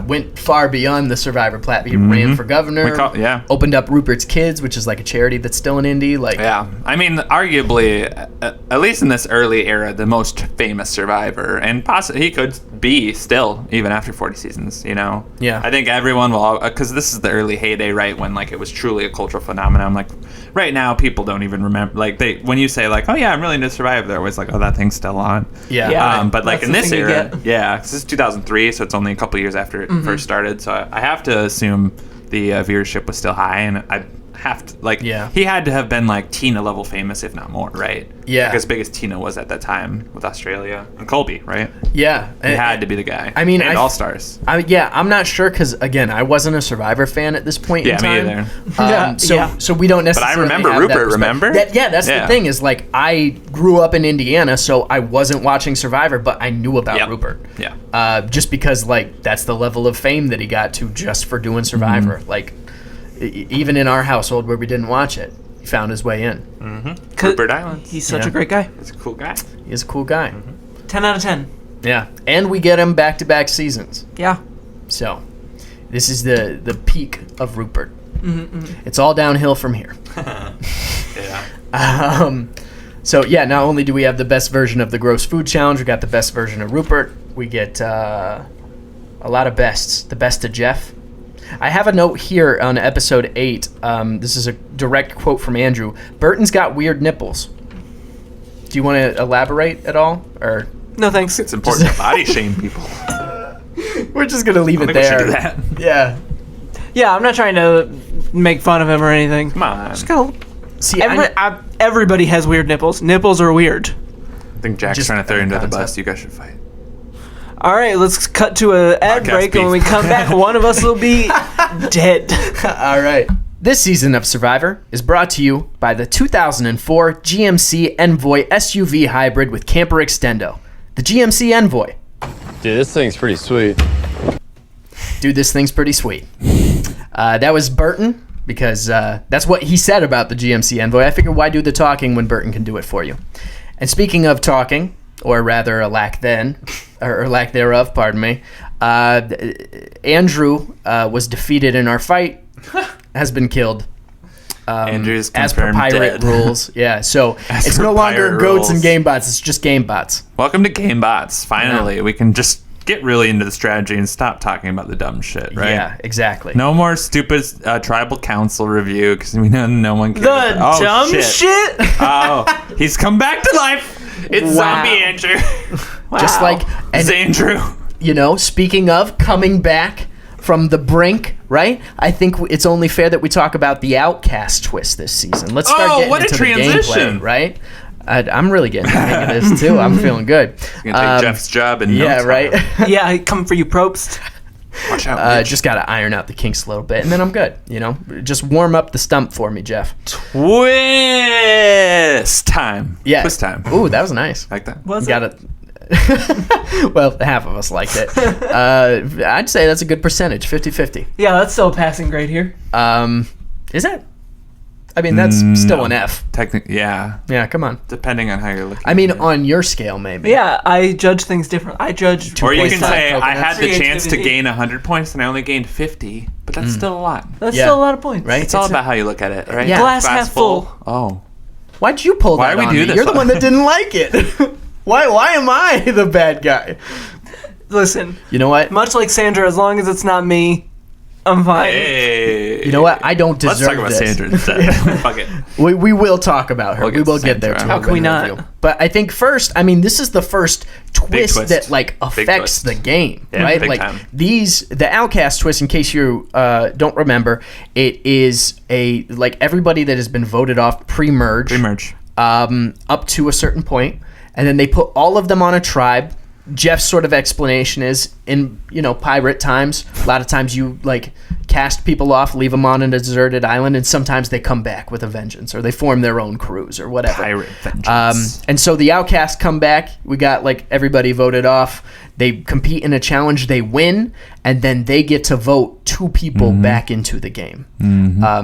went far beyond the Survivor platform. He ran for governor. Opened up Rupert's Kids, which is like a charity that's still in Indy. I mean, arguably, at least in this early era, the most famous Survivor, and possibly he could be still even after 40 seasons. Yeah. I think everyone will, because this is the early heyday, right, when it was truly a cultural phenomenon. Right now, people don't even remember. When you say oh yeah, I'm really into Survivor, they're always oh, that thing's still on. Yeah. But in this era, this is 2003, so it's only a couple years after it first started. So I have to assume the viewership was still high, and I have to he had to have been Tina level famous, if not more, right? Yeah. As big as Tina was at that time with Australia and Colby, right? Yeah. He had to be the guy. I mean, and All Stars. I'm not sure because again, I wasn't a Survivor fan at this point in time. Me either. So we don't necessarily. But I remember have Rupert. that Remember? That's the thing is I grew up in Indiana, so I wasn't watching Survivor, but I knew about Rupert. Yeah. Just because that's the level of fame that he got to just for doing Survivor. Even in our household where we didn't watch it, he found his way in. Mm-hmm. Rupert Island. He's such a great guy. He's a cool guy. He is a cool guy. 10 out of 10. Yeah, and we get him back-to-back seasons. Yeah. So, this is the peak of Rupert. It's all downhill from here. Yeah. So yeah, not only do we have the best version of the Gross Food Challenge, we got the best version of Rupert. We get a lot of bests. The best of Jeff. I have a note here on episode 8. This is a direct quote from Andrew. Burton's got weird nipples. Do you want to elaborate at all, or no? Thanks. It's important to body shame people. We're just gonna leave it there. We should do that. Yeah. Yeah, I'm not trying to make fun of him or anything. Come on. Just gotta see. Everybody has weird nipples. Nipples are weird. I think Jack's trying to throw you into the bus. You guys should fight. All right, let's cut to an ad break, and when we come back, one of us will be dead. All right. This season of Survivor is brought to you by the 2004 GMC Envoy SUV hybrid with camper extendo. The GMC Envoy. Dude, this thing's pretty sweet. That was Burton, because that's what he said about the GMC Envoy. I figured, why do the talking when Burton can do it for you? And speaking of talking, or rather a lack thereof, pardon me, Andrew was defeated in our fight, has been killed. Andrew's as per pirate dead. rules. Yeah, so it's no longer goats and game bots, it's just game bots. Welcome to Game Bots. Finally, we can just get really into the strategy and stop talking about the dumb shit, right? Yeah, exactly. No more stupid tribal council review, because we know no one cares. The dumb shit? Oh, he's come back to life. It's Zombie Andrew. Wow. Just like it's Andrew. Speaking of coming back from the brink, right? I think it's only fair that we talk about the Outcast twist this season. Let's start getting into the gameplay, right? I'm really getting the hang of this too. I'm feeling good. You're gonna take Jeff's job in no time. Right. Yeah, I come for you, Probst. Watch out. Just gotta iron out the kinks a little bit, and then I'm good. Just warm up the stump for me, Jeff. Twist time. Yeah. Twist time. Ooh, that was nice. Like that. Was Got it. Well, half of us liked it. I'd say that's a good percentage, 50-50. Yeah, that's still a passing grade here. Is that? I mean, that's still an F. Technically, yeah. Yeah, come on. Depending on how you're looking. I mean, on your scale, maybe. Yeah, I judge things different. I judge. Or you can say, I had the Creativity. chance to gain 100 points and I only gained 50, but that's still a lot. That's still a lot of points. Right? It's all about how you look at it, right? Yeah. Glass half full. Oh. Why'd you pull that Why on we do me? this You're the one? one that didn't like it. Why am I the bad guy? Listen, You know what? much like Sandra, as long as it's not me, I'm fine. Hey. You know what? I don't Let's deserve talk about this. Sandra instead. Fuck it. We will talk about her. We'll We get will to get there. Sandra. To How her can we interview. not? But I think first, this is the first twist twist. that affects twist. the game, Yeah, right? big time. The Outcast twist. In case you don't remember, it is everybody that has been voted off pre-merge, up to a certain point, and then they put all of them on a tribe. Jeff's sort of explanation is, in pirate times, a lot of times you cast people off, leave them on a deserted island, and sometimes they come back with a vengeance, or they form their own crews or whatever. Pirate vengeance. And so the Outcasts come back. We got everybody voted off. They compete in a challenge, they win, and then they get to vote 2 people back into the game.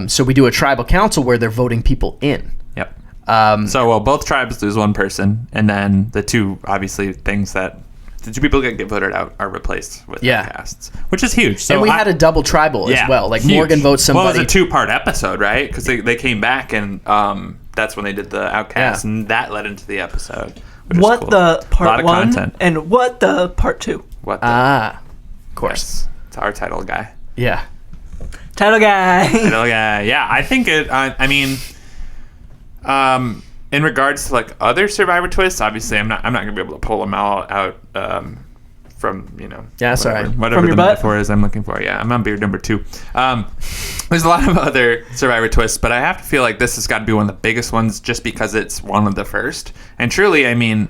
So we do a tribal council where they're voting people in. Yep. Both tribes lose one person, and then the two, obviously, things that the two people that get voted out are replaced with outcasts, which is huge. So and we had a double tribal as well. Like, huge. Morgan votes somebody. Well, it was a 2-part episode, right? Because they came back, and that's when they did the outcasts, and that led into the episode. What cool. the part 1 content. and what the part 2? What the? Of course. Yes. It's our title guy. Yeah. Title guy. Title guy. Yeah, I think it. I mean, in regards to like other Survivor twists, obviously I'm not gonna be able to pull them all out from that's whatever, all right. whatever From your the butt? metaphor is I'm looking for. Yeah, I'm on beard number 2. There's a lot of other Survivor twists, but I have to feel like this has got to be one of the biggest ones just because it's one of the first. And truly, I mean,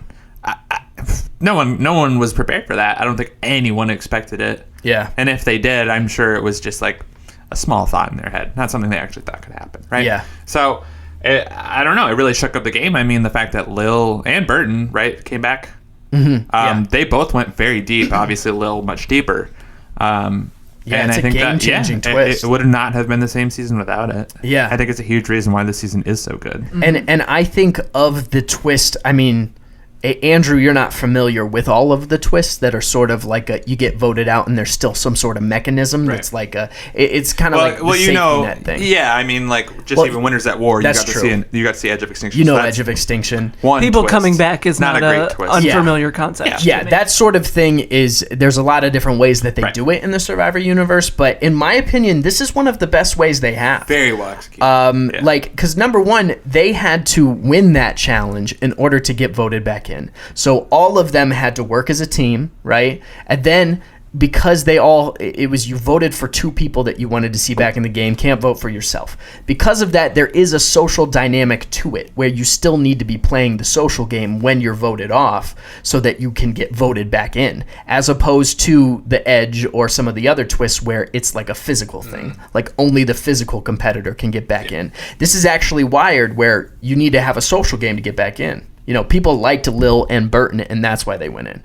no one was prepared for that. I don't think anyone expected it. Yeah. And if they did, I'm sure it was just like a small thought in their head, not something they actually thought could happen, right? Yeah. So I don't know. It really shook up the game. I mean, the fact that Lil and Burton, right, came back. Mm-hmm. They both went very deep. Obviously, Lil much deeper. And it's I think a game-changing twist. It would not have been the same season without it. Yeah. I think it's a huge reason why this season is so good. And I think of the twist, I mean, Andrew, you're not familiar with all of the twists that are sort of like you get voted out and there's still some sort of mechanism that's like it's kind of like the safety net thing. Yeah, I mean, like just even Winners at War, you got to see Edge of Extinction. Edge of Extinction. People twist. Coming back is not a great twist. Unfamiliar concept. Yeah, that sort of thing is, there's a lot of different ways that they do it in the Survivor universe, but in my opinion, this is one of the best ways they have. Very well executed. Like, because number one, they had to win that challenge in order to get voted back in. So all of them had to work as a team, right? And then because you voted for 2 people that you wanted to see back in the game, can't vote for yourself. Because of that, there is a social dynamic to it where you still need to be playing the social game when you're voted off so that you can get voted back in, as opposed to the Edge or some of the other twists where it's like a physical thing. Like only the physical competitor can get back in. This is actually wired where you need to have a social game to get back in. People liked Lil and Burton, and that's why they went in.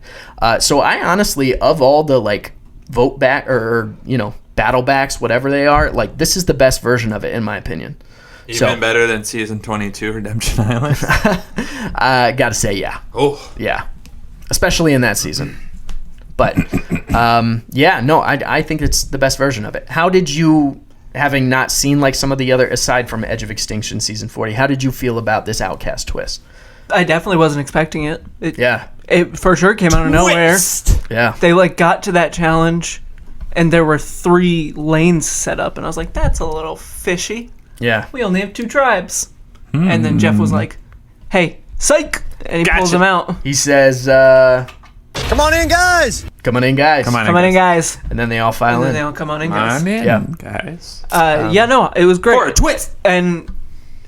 So I honestly, of all the like vote back or battle backs, whatever they are, like this is the best version of it in my opinion. Even better than season 22 Redemption Island. Gotta say, yeah. Oh, yeah, especially in that season. But I think it's the best version of it. How did you, having not seen like some of the other, aside from Edge of Extinction season 40, how did you feel about this outcast twist? I definitely wasn't expecting it. It for sure came out of nowhere. Yeah. They like got to that challenge and there were 3 lanes set up and I was like, that's a little fishy. Yeah. We only have 2 tribes. And then Jeff was like, hey, psych! And he pulls them out. He says, Come on in, guys! Come on in, guys. Come on in, guys. And then they all file in. And then they all come on in, guys. Guys. It was great. For a twist! And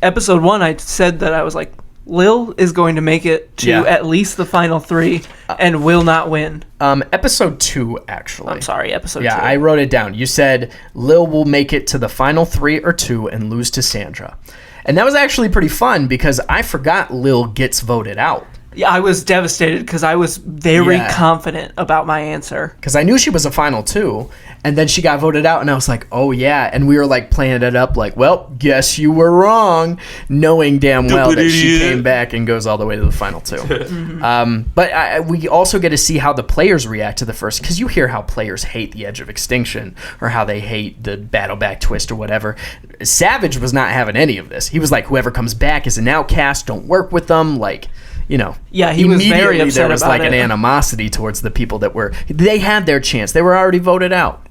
episode 1, I said that I was like, Lil is going to make it to at least the final 3 and will not win. Episode 2, actually. I'm sorry, episode 2. Yeah, I wrote it down. You said Lil will make it to the final 3 or 2 and lose to Sandra. And that was actually pretty fun because I forgot Lil gets voted out. Yeah, I was devastated because I was very confident about my answer. Because I knew she was a final 2, and then she got voted out, and I was like, oh yeah. And we were like playing it up like, well, guess you were wrong, knowing damn well that she came back and goes all the way to the final 2. But we also get to see how the players react to the first, because you hear how players hate the Edge of Extinction or how they hate the battle back twist or whatever. Savage was not having any of this. He was like, whoever comes back is an outcast, don't work with them, like... Yeah, he was very upset there was about like it. an animosity towards the people they had their chance. They were already voted out,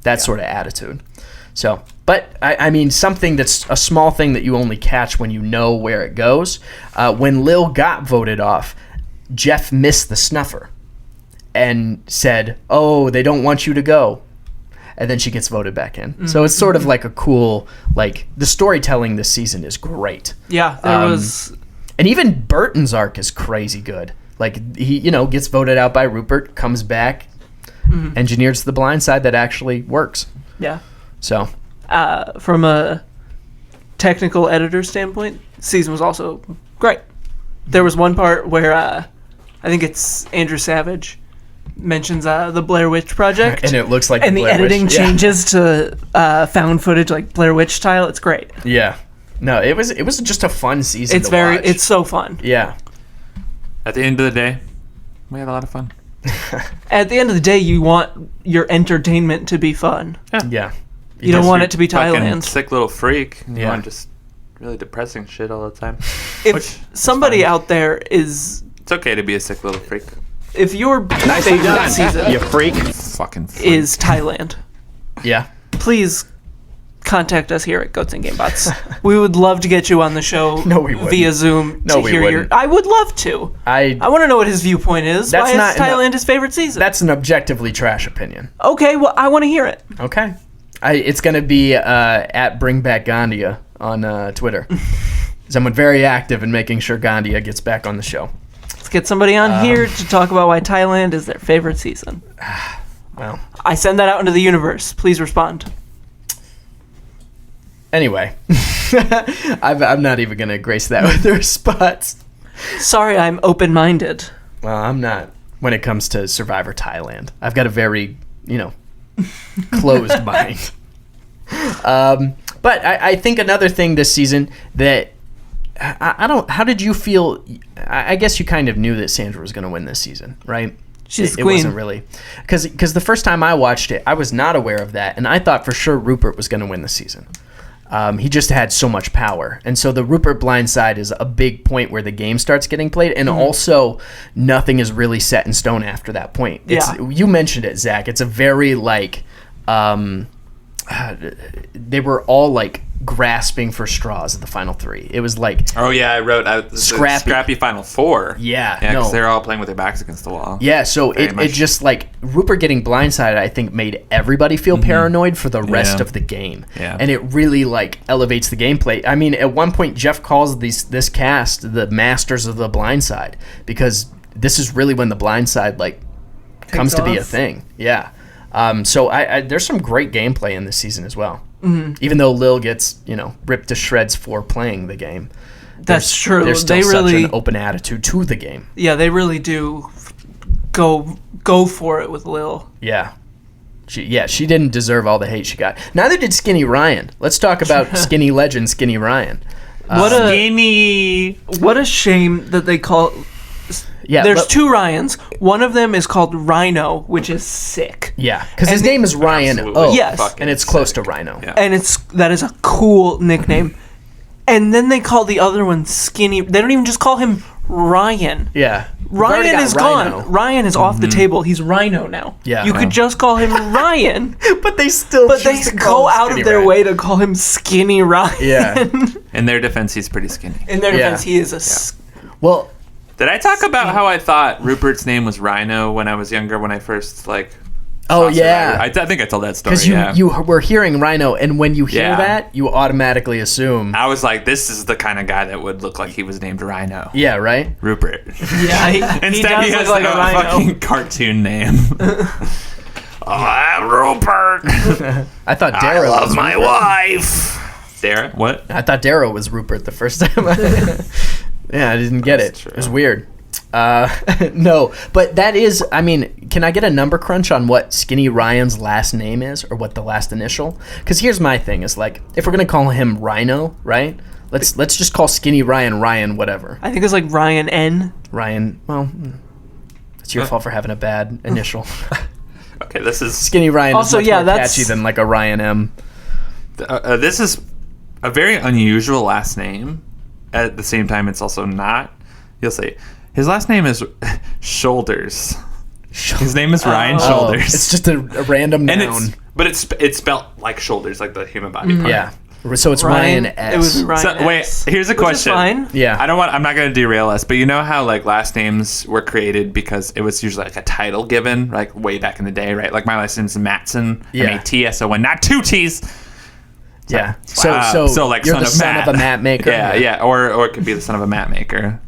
that sort of attitude. So, but I mean, something that's a small thing that you only catch when you know where it goes. When Lil got voted off, Jeff missed the snuffer and said, oh, they don't want you to go. And then she gets voted back in. Mm-hmm. So it's sort of like a cool, like, the storytelling this season is great. Yeah, there was... And even Burton's arc is crazy good. Like, he, gets voted out by Rubert, comes back, engineers the blind side that actually works. Yeah. So. From a technical editor standpoint, season was also great. There was one part where I think it's Andrew Savage mentions the Blair Witch Project. And it looks like and the Blair editing Witch. changes to found footage, like Blair Witch style. It's great. Yeah. No, it was just a fun season. It's so fun. Yeah. At the end of the day, we had a lot of fun. At the end of the day, you want your entertainment to be fun. Yeah. You don't want it to be Fucking Thailand. sick little freak. You Yeah. want just really depressing shit all the time. If somebody out there is, It's okay to be a sick little freak. if your favorite season You freak. Fucking freak. is Thailand, Yeah. please contact us here at Goats and Gamebots. We would love to get you on the show No, we wouldn't. via Zoom No, to we hear wouldn't. I would love to. I want to know what his viewpoint is. That's Why not- is Thailand his favorite season? That's an objectively trash opinion. Okay, well, I want to hear it. Okay. It's going to be at Bring Back Gandia on Twitter. Someone very active in making sure Gandia gets back on the show. Let's get somebody on here to talk about why Thailand is their favorite season. Well, I send that out into the universe. Please respond. anyway. I'm not even going to grace that with a response. Sorry, I'm open-minded. Well, I'm not when it comes to Survivor Thailand. I've got a very, closed mind. But I think another thing this season that I don't. How did you feel? I guess you kind of knew that Sandra was going to win this season, right? She's the It queen. wasn't really because the first time I watched it, I was not aware of that, and I thought for sure Rupert was going to win the season. He just had so much power, and so the Rupert blindside is a big point where the game starts getting played, and also nothing is really set in stone after that point. You mentioned it, Zach. It's a very they were all like grasping for straws at the final three. It was like, oh yeah, I wrote the scrappy final four. Yeah, because they're all playing with their backs against the wall. Yeah, so it just like Rupert getting blindsided, I think, made everybody feel paranoid for the rest of the game. Yeah, and it really like elevates the gameplay. I mean, at one point Jeff calls this cast the masters of the blindside because this is really when the blindside like comes to be a thing. Yeah. So I there's some great gameplay in this season as well. Mm-hmm. Even though Lil gets ripped to shreds for playing the game. That's true. There's still such an open attitude to the game. Yeah, they really do go for it with Lil. Yeah. She didn't deserve all the hate she got. Neither did Skinny Ryan. Let's talk about skinny legend Skinny Ryan. What a shame that they call. Yeah, there's two Ryans. One of them is called Rhino, which is sick. Yeah, because his name is Ryan O. Yes, and it's close to Rhino. Yeah. And that is a cool nickname. And then they call the other one Skinny. They don't even just call him Ryan. Yeah, Ryan is gone. Ryan is off the table. He's Rhino now. Yeah, you could just call him Ryan, but they still. But they go out of their way to call him Skinny Ryan. Yeah. In their defense, he's pretty skinny. In their defense, he is well. Did I talk about how I thought Rupert's name was Rhino when I was younger? When I first Oh yeah, I think I told that story. Because you were hearing Rhino, and when you hear that, you automatically assume. I was like, this is the kind of guy that would look like he was named Rhino. Yeah, right. Rupert. Yeah, Instead, he has like a fucking cartoon name. I'm Rupert. I thought Darrow. I love my wife. Darrow? What? I thought Darrow was Rupert the first time. Yeah, I didn't get it. True. It was weird. No, but that is, I mean, can I get a number crunch on what Skinny Ryan's last name is or what the last initial? Because here's my thing is like, if we're going to call him Rhino, right? Let's just call Skinny Ryan whatever. I think it's like Ryan N. Ryan, well, it's your fault for having a bad initial. Okay, this is... Skinny Ryan also, is much more catchy than like a Ryan M. This is a very unusual last name. At the same time, it's also not. You'll see. His last name is Shoulders. His name is Ryan Shoulders. It's just a random noun. But it's spelled like shoulders, like the human body part. Yeah. So it's Ryan S. It was Ryan S. Wait, here's a question. Fine. Yeah. I'm not going to derail us, but you know how like last names were created because it was usually like a title given, like way back in the day, right? Like my last name's Matson, M-A-T-S-O-N, not two T's. Yeah. So like you're son the of son Matt. of a mat maker. Yeah. Or it could be the son of a mat maker.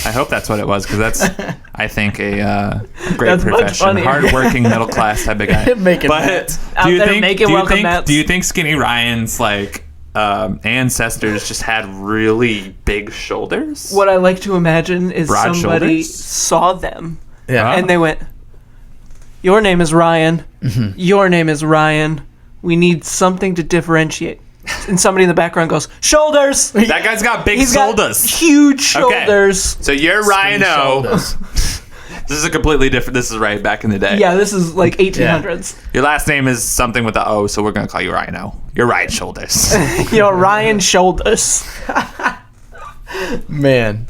I hope that's what it was because that's, I think, a great profession. Hard-working, middle-class type of guy. Making but do you think Skinny Ryan's like ancestors just had really big shoulders? What I like to imagine is Broad somebody shoulders? saw them, and they went, "Your name is Ryan. Mm-hmm. Your name is Ryan. We need something to differentiate. and somebody in the background goes, shoulders. That guy's got big He's shoulders. got huge shoulders. So you're Ryan O. Shoulders. This is a completely different. This is right back in the day. Yeah, this is like 1800s. Your last name is something with the O, so we're gonna call you Ryan O. You're Ryan Shoulders. Ryan Shoulders. Man.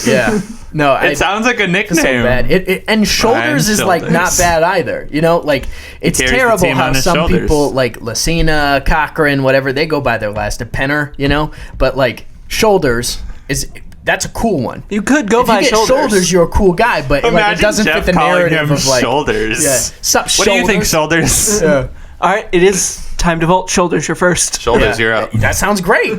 Yeah. No, It sounds like a nickname. so bad. And shoulders Ryan is like not Shoulders. bad either. Like it's carries the terrible team how on his some shoulders. people like Lucina, Cochran, whatever, they go by their last a Penner, but like shoulders that's a cool one. You could go If by you get shoulders, you're a cool guy, but like, it Imagine doesn't Jeff fit the calling narrative him of like Shoulders. Yeah. Sup, What do you think, Shoulders? Yeah. All right, it is time to vote. Shoulders, you're first. Shoulders, you're up. That sounds great.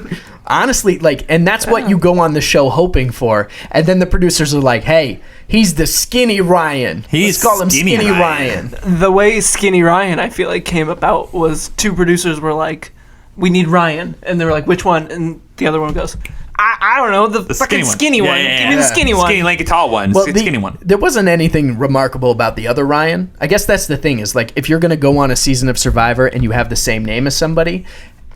Honestly, and that's what you go on the show hoping for. And then the producers are like, hey, he's the skinny Ryan. He's Let's call him Skinny Skinny Ryan." Ryan. The way Skinny Ryan, I feel like, came about was two producers were like, we need Ryan. And they were like, which one? And the other one goes, I don't know, the fucking skinny one. Give me the skinny one. Skinny, lanky, tall one. Well, Skinny one. There wasn't anything remarkable about the other Ryan. I guess that's the thing is like if you're going to go on a season of Survivor and you have the same name as somebody,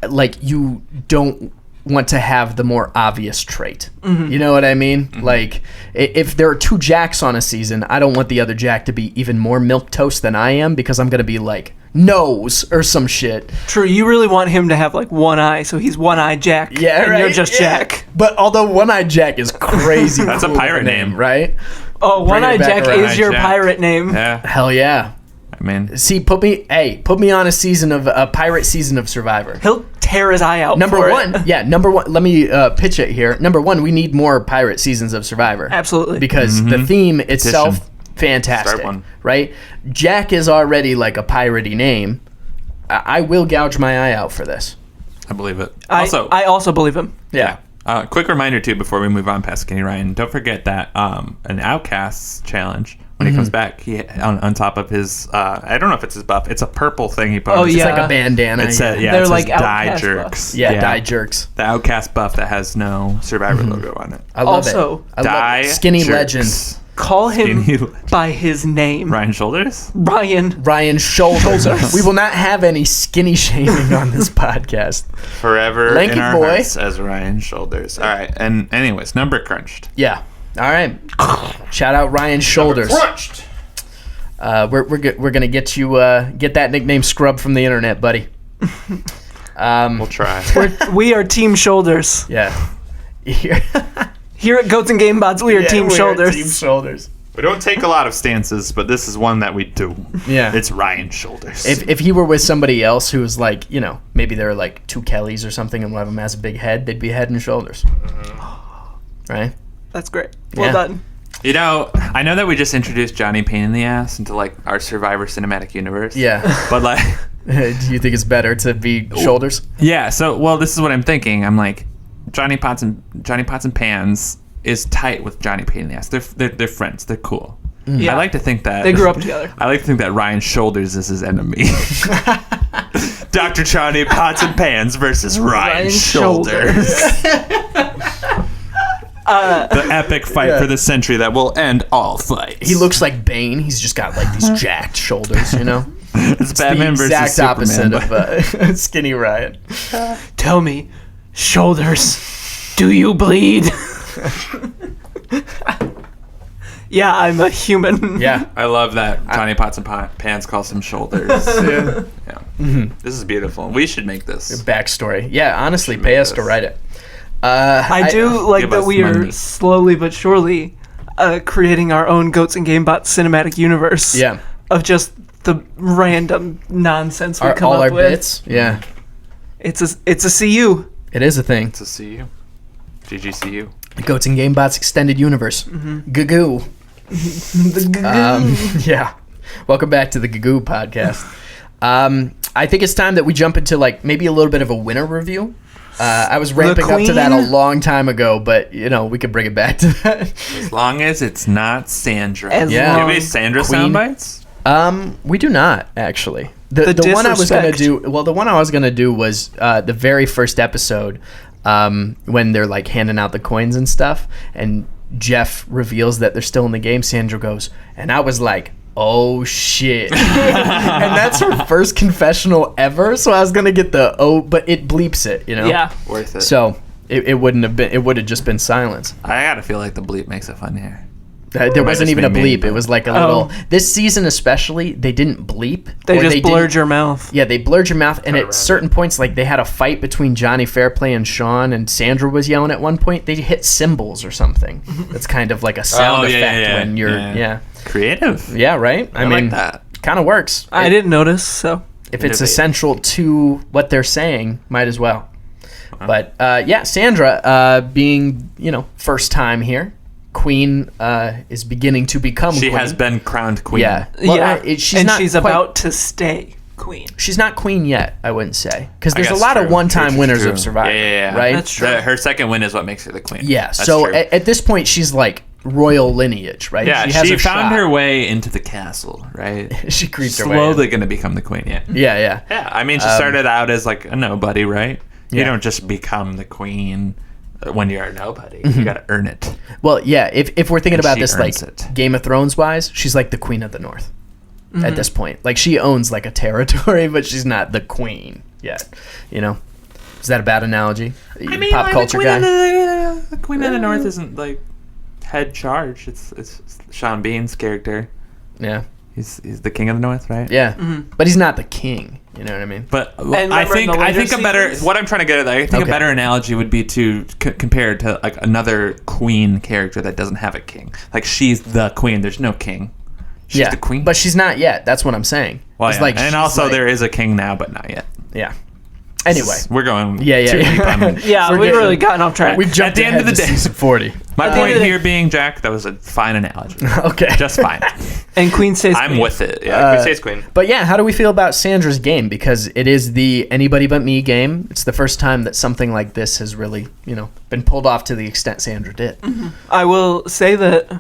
like you don't want to have the more obvious trait. You know what I mean? Like if there are two Jacks on a season, I don't want the other Jack to be even more milquetoast than I am because I'm going to be like nose or some shit. True, you really want him to have like one eye, so he's one-eyed Jack. Yeah, and right? you're just Yeah. Jack. But although One-Eyed Jack is crazy. That's a cool pirate name, name. right? Oh, One-Eyed back Jack around. is your Jack. pirate name. Yeah. Hell yeah. I mean, See, put me on a pirate season of Survivor. He'll tear his eye out Number for one. Let me pitch it here. Number one, we need more pirate seasons of Survivor. Absolutely. Because the theme itself, fantastic. Start one. Right? Jack is already like a piratey name. I will gouge my eye out for this. I believe it. I also believe him. Yeah. Quick reminder too before we move on past Skinny Ryan. Don't forget that an Outcasts challenge when he comes back, he on top of his I don't know if it's his buff. It's a purple thing he put on. Oh, his yeah. It's like a bandana. It said, They're it says like Die Outcast Jerks. buffs. Yeah, die jerks. The Outcast buff that has no Survivor logo on it. I love Also, it. I love Die it. Skinny Jerks. Legend. Call him Skinny Legend. by his name. Ryan Shoulders? Ryan. Ryan Shoulders. We will not have any skinny shaming on this podcast. Forever Lanky in our boy. hearts as Ryan Shoulders. All right. And anyways, number crunched. Yeah. All right. Shout out Ryan Shoulders. Crunched. We're gonna get you get that nickname scrubbed from the internet, buddy. We'll try. We are Team Shoulders. Yeah. Here at Goats and Game Bots, we are Team Shoulders. Team Shoulders. We don't take a lot of stances, but this is one that we do. Yeah. It's Ryan Shoulders. If he were with somebody else who was like, maybe they're like two Kellys or something, and one of them has a big head, they'd be Head and Shoulders. Right? That's great. Well Yeah. done. I know that we just introduced Johnny Pain in the Ass into like our Survivor cinematic universe. Yeah. But like, Do you think it's better to be Shoulders? yeah. So, this is what I'm thinking. I'm like, Johnny Pots and Pans is tight with Johnny Pain in the Ass. They're friends. They're cool. Yeah. I like to think that They grew up together. I like to think that Ryan Shoulders is his enemy. Dr. Johnny Pots and Pans versus Ryan Shoulders. The epic fight for the century that will end all fights. He looks like Bane. He's just got like these jacked shoulders, It's Batman the versus exact Superman. opposite of Skinny Ryan. Tell me, Shoulders, do you bleed? Yeah, I'm a human. Yeah. I love that Johnny Pots and Pans calls him Shoulders. Yeah. This is beautiful. We should make this. Backstory. Yeah, honestly, pay us to write it. I do like give that us we are money. slowly but surely creating our own Goats and Game Bot cinematic universe. Yeah. Of just the random nonsense we come all up our with. bits. Yeah. It's a CU. It is a thing. To see you. GGCU. The Goats and Game Bots Extended Universe. Gagoo. Yeah. Welcome back to the Gagoo podcast. I think it's time that we jump into like maybe a little bit of a winner review. I was ramping up to that a long time ago, but we could bring it back to that. As long as it's not Sandra. As Yeah. Do long- we have Sandra Queen. sound bites? We do not actually. The The one I was gonna disrespect. do. Well, the one I was gonna do was the very first episode when they're like handing out the coins and stuff, and Jeff reveals that they're still in the game. Sandra goes, and I was like, oh shit. And that's her first confessional ever, so I was gonna get the but it bleeps it, you know? Yeah. Worth it. So it wouldn't have been, it would have just been silence. I gotta feel like the bleep makes it funnier. There wasn't just even a made me- bleep. It was like a little. This season especially, they didn't bleep. They or just blurred didn't- your mouth. Yeah, they blurred your mouth, and at certain points, like they had a fight between Johnny Fairplay and Sean, and Sandra was yelling at one point. They hit cymbals or something. That's kind of like a sound effect when you're creative. Yeah, right. I mean, like that. Kind of works. I didn't notice, so. If it's essential to what they're saying, might as well. But Sandra, being first time here. Queen is beginning to become She queen. has been crowned queen. Yeah. Well, she's about to stay queen. She's not queen yet, I wouldn't say. Because there's a guess lot of true. one-time True. winners of Survivor. Yeah. Right? That's true. Her second win is what makes her the queen. Yeah. That's So true. at this point, she's like royal lineage, right? Yeah, has she her found shot. her way into the castle, right? She creeped her way Slowly in. going to become the queen, yeah. Yeah. Yeah, I mean, she started out as like a nobody, right? You Yeah. don't just become the queen when you're a nobody. Mm-hmm. You got to earn it. Well, yeah, if we're thinking And about she this like earns it. Game of Thrones wise, she's like the queen of the North at this point. Like she owns like a territory, but she's not the queen yet. Is that a bad analogy? Pop culture guy. The queen of the North isn't like head charge. It's Sean Bean's character. Yeah. He's the king of the North, right? Yeah. But he's not the king. You know what I mean? But And I remember in think the later a better seasons? what I'm trying to get at. I think Okay. a better analogy would be to compare it to like another queen character that doesn't have a king. Like she's the queen. There's no king. She's the queen. But she's not yet. That's what I'm saying. Well, It's yeah. like and she's also like- there is a king now, but not yet. Yeah. Anyway. We're going. Yeah. too deep on- Yeah, we've really gotten off track. We've jumped At the end of ahead the to day- season 40. My At the end point of the here being, Jack, that was a fine analogy. Okay. Just fine. And Queen stays I'm queen. with it. Yeah, Queen stays queen. But yeah, how do we feel about Sandra's game? Because it is the anybody but me game. It's the first time that something like this has really, been pulled off to the extent Sandra did. I will say that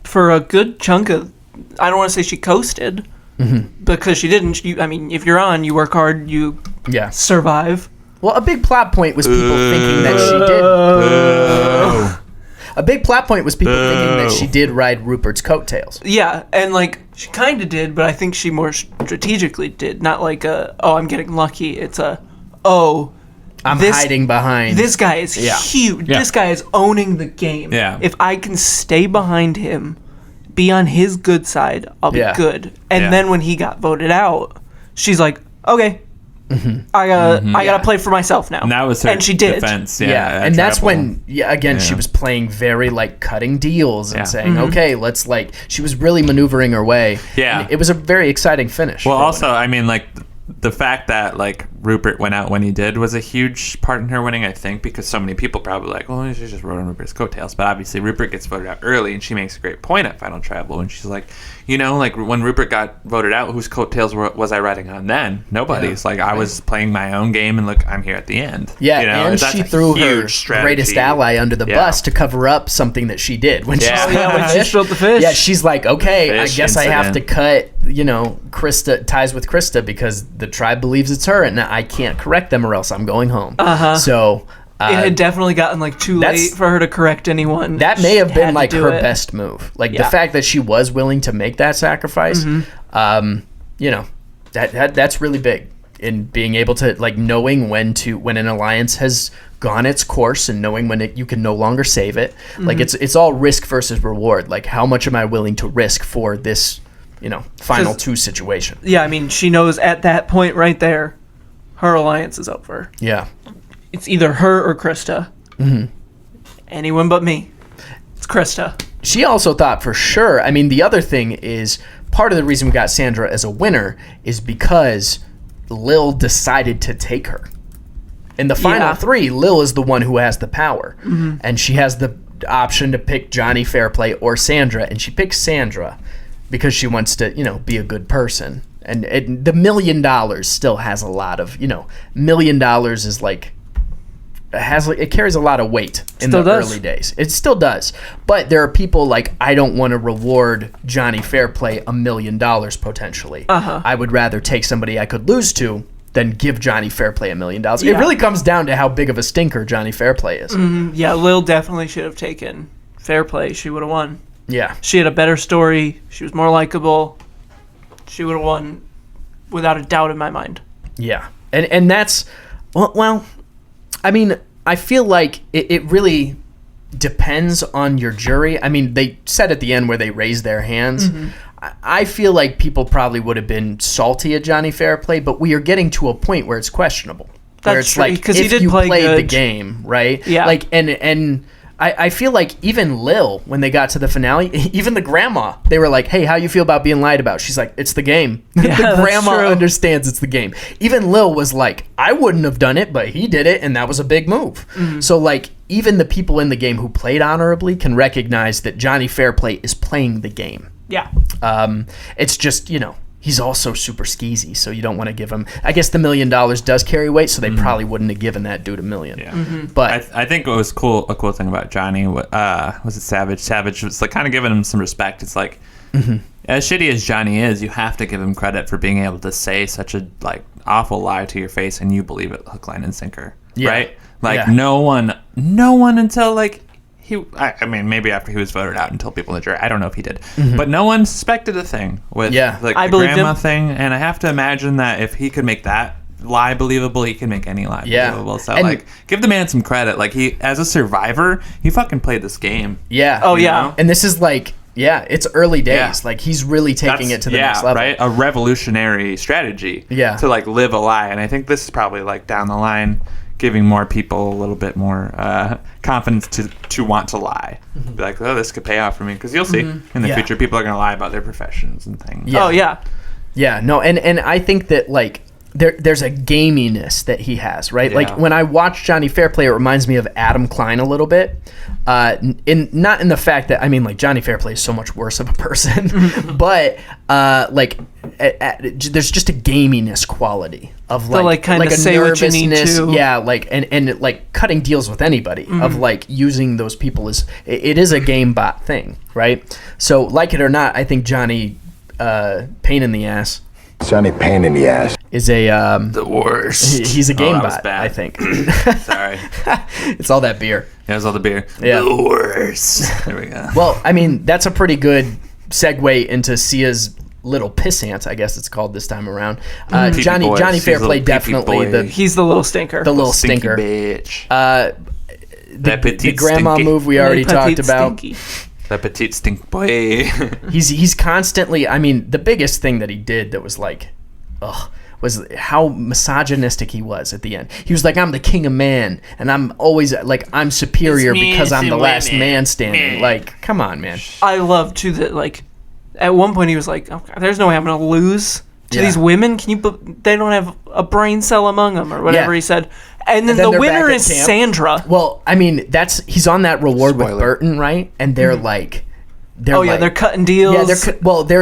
for a good chunk of, I don't want to say she coasted, because she didn't. If you're on, you work hard, you Yeah. survive. Well, a big plot point was people thinking that she did. A big plot point was people thinking that she did ride Rupert's coattails. Yeah, and like she kind of did, but I think she more strategically did. Not like I'm getting lucky. It's I'm hiding behind. This guy is huge. Yeah. This guy is owning the game. Yeah. If I can stay behind him, be on his good side, I'll be Yeah. good. And Yeah. then when he got voted out, she's like, okay, I gotta play for myself now. And that was her and she did. defense. Yeah, and that's when, she was playing very, like, cutting deals and Yeah. saying, okay, let's, like, she was really maneuvering her way. Yeah. And it was a very exciting finish. Well, for also, winning. I mean, like, the fact that, like, Rupert went out when he did was a huge part in her winning, I think, because so many people probably like, well, she just rode on Rupert's coattails. But obviously, Rupert gets voted out early, and she makes a great point at Final Tribal. And she's like, like, when Rupert got voted out, whose coattails was I riding on then? Nobody's. Like, I was playing my own game, and look, I'm here at the end. Yeah, and and she threw her huge strategy. greatest ally under the Yeah. bus to cover up something that she did. When Yeah. she When she spilled the fish. Yeah, she's like, okay, I Fish guess I have to incident. cut, Krista, ties with Krista because the tribe believes it's her and I can't correct them or else I'm going home. So It had definitely gotten like too late for her to correct anyone. that may have She been had to like do her it. best move. Like the Yeah. fact that she was willing to make that sacrifice, that's really big in being able to like knowing when an alliance has gone its course and knowing when you can no longer save it. Like it's all risk versus reward. Like how much am I willing to risk for this, final 2 situation? Yeah, I mean, she knows at that point right there, her alliance is over. Yeah. It's either her or Krista. Anyone but me. It's Krista. She also thought for sure. I mean, the other thing is part of the reason we got Sandra as a winner is because Lil decided to take her. In the final 3, Lil is the one who has the power. And she has the option to pick Johnny Fairplay or Sandra. And she picks Sandra because she wants to, be a good person. And the $1 million still has a lot of, $1 million is like, it carries a lot of weight in Still the does. early days. It still does. But there are people like, I don't want to reward Johnny Fairplay $1 million potentially. I would rather take somebody I could lose to than give Johnny Fairplay $1 million. It Yeah. really comes down to how big of a stinker Johnny Fairplay is. Yeah, Lil definitely should have taken Fair Play. She would have won. Yeah. She had a better story. She was more likable. She would have won without a doubt in my mind. Yeah. And that's, well, I mean, I feel like it really depends on your jury. I mean, they said at the end where they raised their hands. Mm-hmm. I feel like people probably would have been salty at Johnny Fairplay, but we are getting to a point where it's questionable. Where That's it's true, like, because if he did you play played good. the game, right? Yeah. Like, and I feel like even Lil, when they got to the finale, even the grandma, they were like, hey, how you feel about being lied about? She's like, it's the game. Yeah, the grandma true. understands it's the game. Even Lil was like, I wouldn't have done it, but he did it, and that was a big move. Mm-hmm. So, like, even the people in the game who played honorably can recognize that Johnny Fairplay is playing the game. Yeah. It's just, he's also super skeezy, so you don't want to give him. I guess the $1 million does carry weight, so they probably wouldn't have given that dude $1 million. Yeah. Mm-hmm. But I think what was cool, a cool thing about Johnny was it Savage. Savage was like kind of giving him some respect. It's like as shitty as Johnny is, you have to give him credit for being able to say such a like awful lie to your face and you believe it hook, line, and sinker. Yeah. Right? Like Yeah. no one until like. I mean, maybe after he was voted out and told people in the jury. I don't know if he did. Mm-hmm. But no one suspected a thing with like I the believed grandma him. thing. And I have to imagine that if he could make that lie believable, he can make any lie believable. So, And- like, give the man some credit. Like, he, as a survivor, he fucking played this game. yeah. Oh, You yeah. know? And this is like, it's early days. Yeah. Like, he's really taking it to the next level. Right? A revolutionary strategy Yeah. to, like, live a lie. And I think this is probably, like, down the line, giving more people a little bit more confidence to want to lie. Mm-hmm. Be like, oh, this could pay off for me. Because you'll see in the Yeah. future, people are going to lie about their professions and things. Yeah. Oh, yeah. Yeah, no, and I think that, like, there's a gaminess that he has, right? Yeah. Like, when I watch Johnny Fairplay, it reminds me of Adam Klein a little bit. Not in the fact that, I mean, like, Johnny Fairplay is so much worse of a person, but, there's just a gaminess quality of, like, like, kinda a say what you need nervousness. to. Yeah, like, and like, cutting deals with anybody, of, like, using those people as, it is a game bot thing, right? So, like it or not, I think Johnny, pain in the ass, Johnny pain in the ass. is a The worst. he's a game that was bot, bad. I think. Sorry. It's all that beer. Yeah, it was all the beer. Yeah. The worst. There we go. Well, I mean, that's a pretty good segue into Sia's little pissant, I guess it's called this time around. Pee-pee Johnny boy. Johnny She's a Fairplay little pee-pee definitely boy. He's the little stinker. the little Stinky stinker. bitch. The petite grandma stinky. move we already Petite talked about. stinky. The petite stink boy. He's constantly. I mean, the biggest thing that he did that was like, was how misogynistic he was at the end. He was like, I'm the king of man, and I'm always like, I'm superior because I'm the last man standing. Like, come on, man. I love, too, that, like, at one point he was like, oh, there's no way I'm going to lose to Yeah. these women. They don't have a brain cell among them, or whatever Yeah. he said. And then then the they're winner back at is camp. Sandra. Well, I mean, he's on that reward with Spoiler. Burton, right? And they're like, Oh, yeah, like- they're cutting deals. Yeah,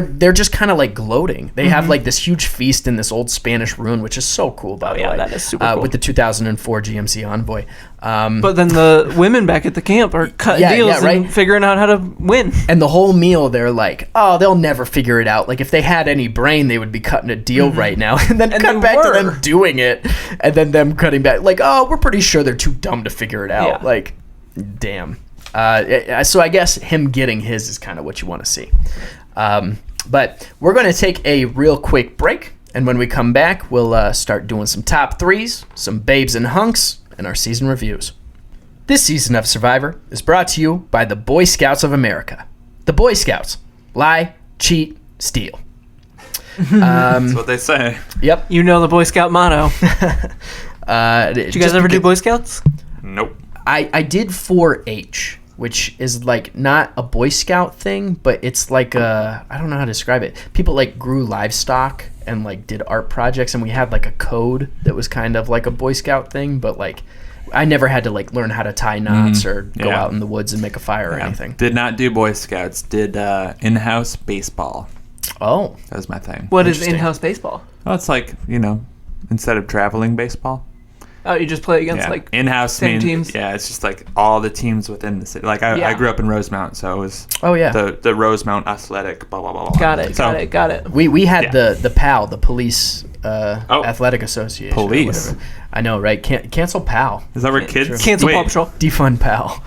they're just kind of like gloating. They have like this huge feast in this old Spanish ruin, which is so cool, by the way. that is super cool. With the 2004 GMC Envoy. But then the women back at the camp are cutting Yeah, deals yeah, right. and figuring out how to win. And the whole meal, they're like, oh, they'll never figure it out. Like, if they had any brain, they would be cutting a deal right now. And then And cut they back to were. them doing it. And then them cutting back. Like, oh, we're pretty sure they're too dumb to figure it out. Yeah. Like, damn. So I guess him getting his is kind of what you want to see. But we're going to take a real quick break. And when we come back, we'll start doing some top threes, some babes and hunks, and our season reviews. This season of Survivor is brought to you by the Boy Scouts of America. The Boy Scouts. Lie, cheat, steal. That's what they say. Yep. You know the Boy Scout motto. Did you guys ever do Boy Scouts? Nope. I did 4-H, which is like not a Boy Scout thing, but it's like I don't know how to describe it. People like grew livestock and like did art projects, and we had like a code that was kind of like a Boy Scout thing, but like I never had to like learn how to tie knots or go Yeah. out in the woods and make a fire or anything. Did not do Boy Scouts. Did in-house baseball. Oh, That was my thing. What is Interesting. in-house baseball? Oh, it's like, instead of traveling baseball. Oh, you just play against Yeah. like In-house same means, teams? yeah, it's just like all the teams within the city. Like I Yeah. grew up in Rosemount, so it was oh yeah. the Rosemount Athletic, blah, blah, blah, blah. Got it, So, got it. We had Yeah. the PAL, the Police Athletic Association. or Police? whatever. I know, right? Cancel PAL. Is that where kids? Cancel Wait, Paw Patrol. Defund PAL.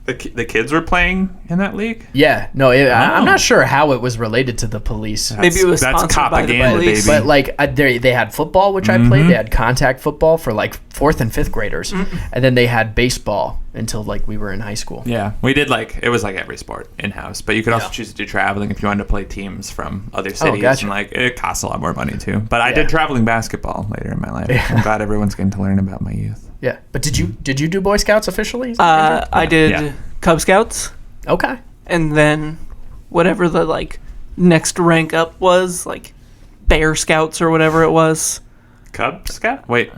The kids were playing in that league? Yeah, no, I'm not sure how it was related to the police. Maybe it was sponsored by the police. But like they had football, which I played. They had contact football for like 4th and 5th graders, and then they had baseball until like we were in high school. Yeah, we did it was like every sport in house, but you could also choose to do traveling if you wanted to play teams from other cities, gotcha. and like it costs a lot more money too. But I did traveling basketball later in my life. I'm glad everyone's getting to learn about my youth. Yeah, but did you do Boy Scouts officially? I did Cub Scouts. Okay. And then whatever the like next rank up was, like Bear Scouts or whatever it was. Cub Scout? Wait,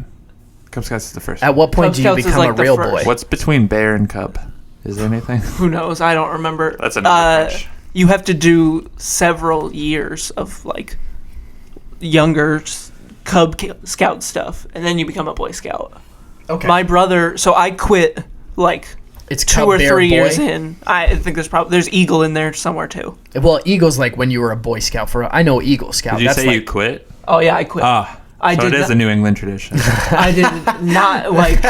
Cub Scouts is the first. At what point Cub do you Scouts is become like a the real first. boy? What's between bear and cub? Is there anything? Who knows? I don't remember. That's another question. You have to do several years of like younger Cub Scout stuff, and then you become a Boy Scout. Okay. My brother, so I quit like It's 2 Cub, or Bear, 3 Boy. years in. I think there's Eagle in there somewhere too. Well, Eagle's like when you were a Boy Scout. I know Eagle Scout. Did you That's say like, you quit? Oh yeah, I quit. So it is a New England tradition, I did not like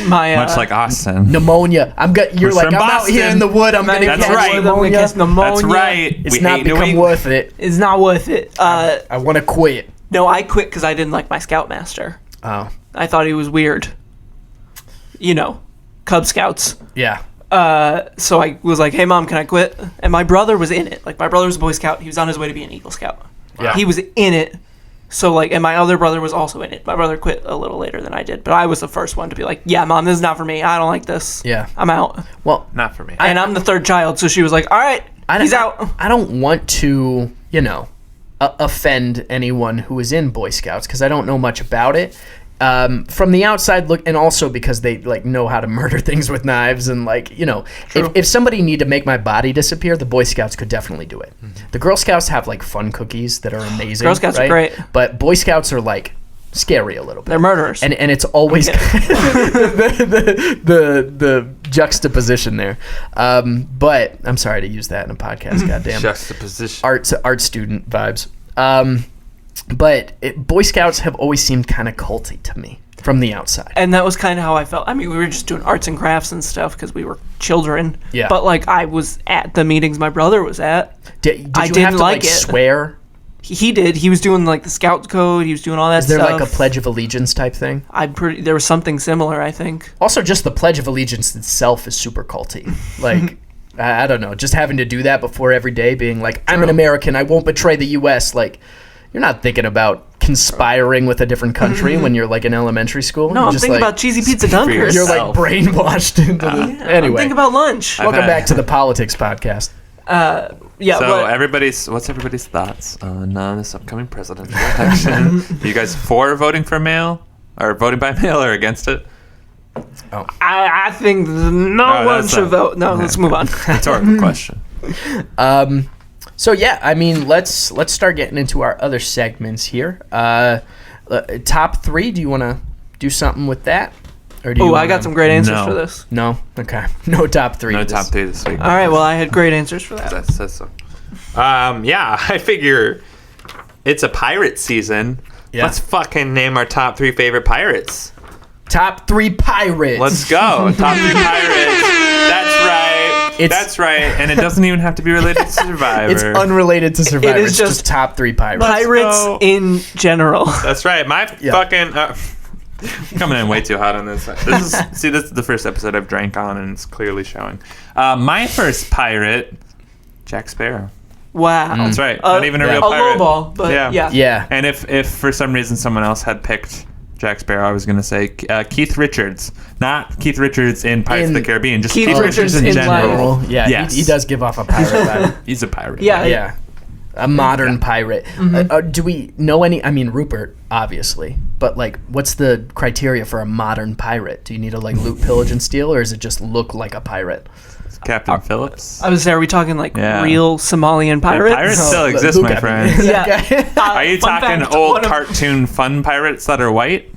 my much like Austin. pneumonia. You're We're like from I'm out here Boston. in the wood. I'm gonna That's catch right. pneumonia. That's right. It's We not hate New become England. worth it. It's not worth it. I want to quit. No, I quit because I didn't like my Scoutmaster. Oh, I thought he was weird. You know, Cub Scouts. yeah. So I was like, hey, Mom, can I quit? And my brother was in it. Like, my brother was a Boy Scout. He was on his way to be an Eagle Scout. Yeah. He was in it. So, like, and my other brother was also in it. My brother quit a little later than I did. But I was the first one to be like, yeah, Mom, this is not for me. I don't like this. Yeah. I'm out. Well, Not for me. And I'm the third child. So she was like, all right, he's out. I don't want to, offend anyone who is in Boy Scouts because I don't know much about it. From the outside look, and also because they like know how to murder things with knives, and like if somebody need to make my body disappear, the Boy Scouts could definitely do it. The Girl Scouts have like fun cookies that are amazing. Girl Scouts are right? great. But Boy Scouts are like scary a little bit. They're murderers. And it's always the juxtaposition there. But I'm sorry to use that in a podcast. Goddamn. Juxtaposition. Art student vibes. But Boy Scouts have always seemed kind of culty to me from the outside. And that was kind of how I felt. I mean, we were just doing arts and crafts and stuff because we were children. Yeah. But, like, I was at the meetings my brother was at. Did you I have didn't to like it. swear? He did. He was doing, like, the Scout Code. He was doing all that Is there stuff. like a Pledge of Allegiance type thing? There was something similar, I think. Also, just the Pledge of Allegiance itself is super culty. Like, I don't know. Just having to do that before every day, being like, I'm an American. I won't betray the U.S. Like, you're not thinking about conspiring with a different country when you're like in elementary school. No, You're I'm just thinking like, about cheesy pizza dunkers. You're like brainwashed into the. Anyway, Think about lunch. welcome back to the politics podcast. Yeah. So but what's everybody's thoughts on this upcoming presidential election? Are you guys for voting for mail, or voting by mail, or against it? I think no one that's should not- vote. No, let's move on. Rhetorical question. So yeah, I mean, let's start getting into our other segments here. Top 3. Do you want to do something with that, or do you? Oh, I wanna- got some great answers No. for this. No. Okay. No top 3. No top 3 this week. All right. Well, I had great answers for that. That says so. Yeah, I figure it's a pirate season. Yeah. Let's fucking name our top 3 favorite pirates. Top 3 pirates. Let's go. Top 3 pirates. That's right. That's right. And it doesn't even have to be related to Survivor. It's unrelated to Survivor. is It's just top 3 pirates. Pirates go. in general. That's right. My fucking coming in way too hot on this. This is the first episode I've drank on, and it's clearly showing. My first pirate, Jack Sparrow. Wow. That's right. Not even a real A pirate. lowball, but yeah. Yeah. And if for some reason someone else had picked Jack Sparrow, I was going to say Keith Richards. Not Keith Richards in Pirates of the Caribbean, just Keith Keith Richards in in general. life. Yeah. Yes. He does give off a pirate vibe. He's a pirate. Yeah. Yeah. A modern pirate. Do we know any? I mean, Rupert, obviously. But, like, what's the criteria for a modern pirate? Do you need to, like, loot, pillage, and steal? Or does it just look like a pirate? Captain Phillips. I was there. Are we talking like Yeah. real Somalian pirates? Pirates still exist, Luke, my I mean. friend. Yeah. Are you Fun talking fact, old one of- cartoon fun pirates that are white?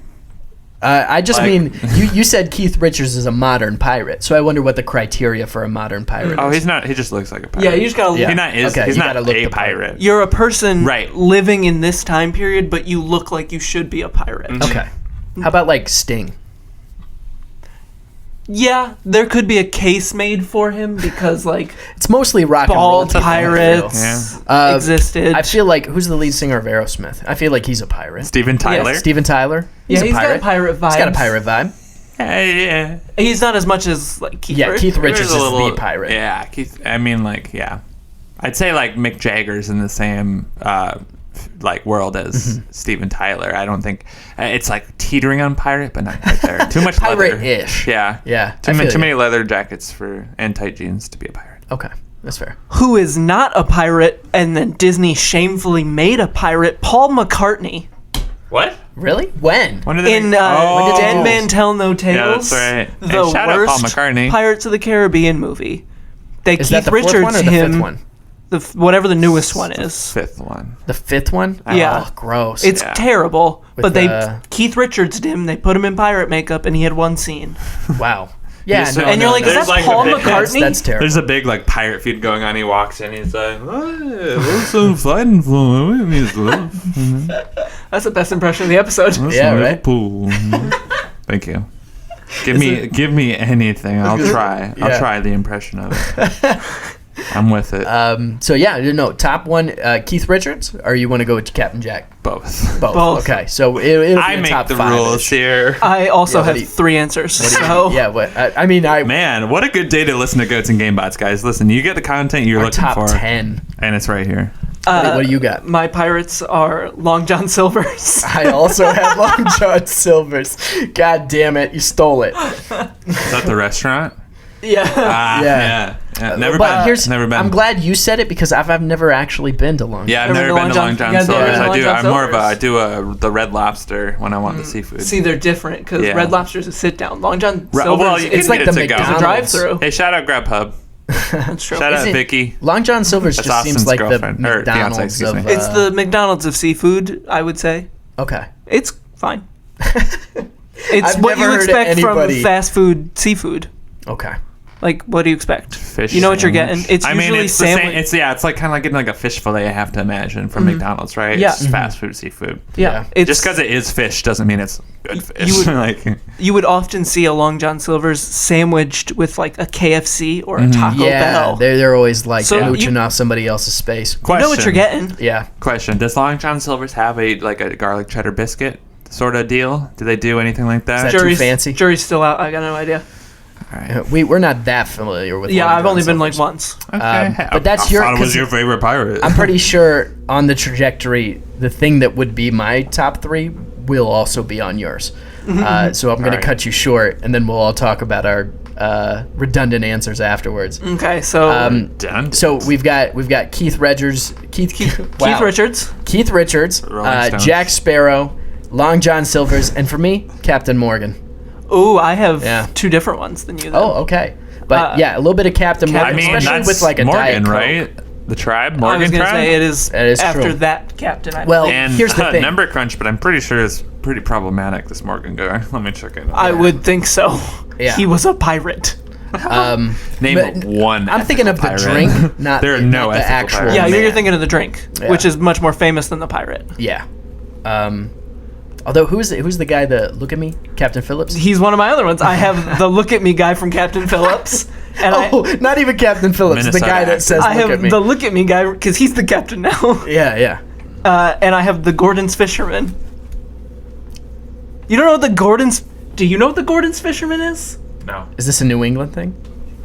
I just Like- mean, you said Keith Richards is a modern pirate. So I wonder what the criteria for a modern pirate Oh, is. he's not. He just looks like a pirate. Yeah, you just gotta. Yeah. He's not. Okay, He's you not gotta look a the part. pirate. You're a person Right. living in this time period, but you look like you should be a pirate. Okay. How about, like, Sting? Yeah, there could be a case made for him because, like, It's mostly rock bald and roll. pirates existed. I feel like, who's the lead singer of Aerosmith? I feel like he's a pirate. Steven Tyler. Steven Tyler? He's a got pirate. pirate vibes. He's got a pirate vibe. Yeah. He's not as much as, like, Keith Yeah, Richards. Keith Richards is There's a little- the pirate. Yeah, Keith. I mean, like, yeah. I'd say like Mick Jagger's in the same like world as Steven Tyler. I don't think it's like teetering on pirate, but not quite there. Too much leather. Pirate-ish. Yeah. Yeah, Too I feel you. many leather jackets and tight jeans to be a pirate. Okay, that's fair. Who is not a pirate, and then Disney shamefully made a pirate, Paul McCartney. What? Really? When? When did they In make- Oh. Dead Man Tell No Tales. Yeah, that's right. Hey, The shout out worst Paul McCartney. Pirates of the Caribbean movie. They Is Keith that the fourth Richards one or the him fifth one? whatever the newest one is. Fifth one. The fifth one? Yeah. Oh, gross. It's Yeah. terrible, With but they the- Keith Richards him. They put him in pirate makeup, and he had one scene. Wow. Yeah, So- no, And you're no, like, no. is that There's like Paul a big- McCartney? That's terrible. There's a big like pirate feud going on. He walks in. He's like, "What's I'm fighting for? That's the best impression of the episode. Yeah, right? Liverpool." Thank you. Give me anything. I'll try. Yeah. I'll try the impression of it. I'm with it. So yeah, no, top one, Keith Richards, or you want to go with Captain Jack? Both. Both. Okay, so it'll be I a make top the five. rules here. I also Yeah, what have do you- 3 answers. So Yeah, what? I mean, Man, what a good day to listen to Goats and Game Bots, guys. Listen, you get the content you're our looking top for, 10. and it's right here. What do you got? my pirates are Long John Silver's. I also have Long John Silver's. God damn it, you stole it. Is that the restaurant? Yeah. Yeah. Never But been. here's, Never been. I'm glad you said it because I've never actually been to Long John. Yeah, I've Ever never been been to to Long Long John- John you guys ever Silver's. been to I Long do. John I'm more of a. Silver's? I do the Red Lobster when I want the seafood. See, they're different because Yeah. Red Lobster's a sit down. Long John Well, Silver's you it's can like get the it to go. is a McDonald's. drive-through. Hey, shout out Grubhub. That's true. Shout out Isn't- Vicky. Long John Silver's That's just seems Austin's like the girlfriend, or fiance, McDonald's excuse of. me. It's the McDonald's of seafood, I would say. Okay. It's fine. It's I've what never you heard expect from anybody- fast food seafood. Okay. Like, what do you expect? Fish You know what you're getting. sandwich. It's I mean, usually it's the same. sandwich. It's like kind of like getting like a fish fillet. I have to imagine from McDonald's, right? Yeah. It's just fast food seafood. Yeah. Just because it is fish doesn't mean it's good fish. You would- like, you would often see a Long John Silver's sandwiched with like a KFC or a Taco Yeah, Bell. they're always like So mooching you- off somebody else's space. You know what you're getting. Yeah. Question: does Long John Silver's have a garlic cheddar biscuit sort of deal? Do they do anything like that? Is that too fancy? Jury's still out. I got no idea. All right. We're not that familiar with. Yeah, Long I've John only been Silver's. like once. Okay. but that's I your- thought it was 'cause your favorite pirate. I'm pretty sure on the trajectory, the thing that would be my top 3 will also be on yours. So I'm going to Alright. cut you short, and then we'll all talk about our redundant answers afterwards. Okay, so Done. So we've got Keith Richards, Keith Richards. Keith Richards, Rolling Stones. Jack Sparrow, Long John Silver's, and for me, Captain Morgan. Ooh, I have Yeah. 2 different ones than you. Then. Oh, okay. But yeah, a little bit of Captain I Morgan, I mean, especially that's with like a Diet Morgan, Coke. right? The tribe, I Morgan was gonna tribe. say it is That after true. that captain. I Well, believe. And here's the thing. number crunch, but I'm pretty sure it's pretty problematic. This Morgan guy. Let me check it. I would think so. Yeah. He was a pirate. Name but one. I'm thinking of the ethical drink, pirate. not There are not no the ethical actual. pirates. Yeah, you're man. thinking of the drink, Yeah. which is much more famous than the pirate. Yeah. Although who's the guy that look at me, Captain Phillips? He's one of my other ones. I have the look at me guy from Captain Phillips, and Oh, not even Captain Phillips. Minnesota the guy that accent. says I "Look have at me." the look at me guy because he's the captain now. Yeah, yeah. And I have the Gordon's fisherman. You don't know what the Gordon's? Do you know what the Gordon's fisherman is? No. Is this a New England thing?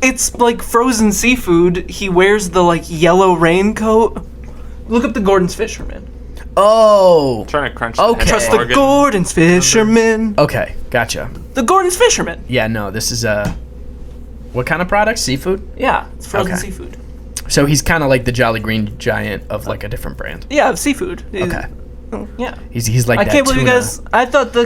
It's like frozen seafood. He wears the like yellow raincoat. Look up the Gordon's fisherman. Oh. Trying to crunch. Okay. Trust the Gordon's fisherman. Okay, gotcha. The Gordon's fisherman. Yeah, no, this is what kind of product? Seafood? Yeah, it's frozen Okay. seafood. So he's kind of like the Jolly Green Giant of like a different brand. Yeah, seafood. Okay. Yeah. He's like I that can't believe you tuna. guys. I thought the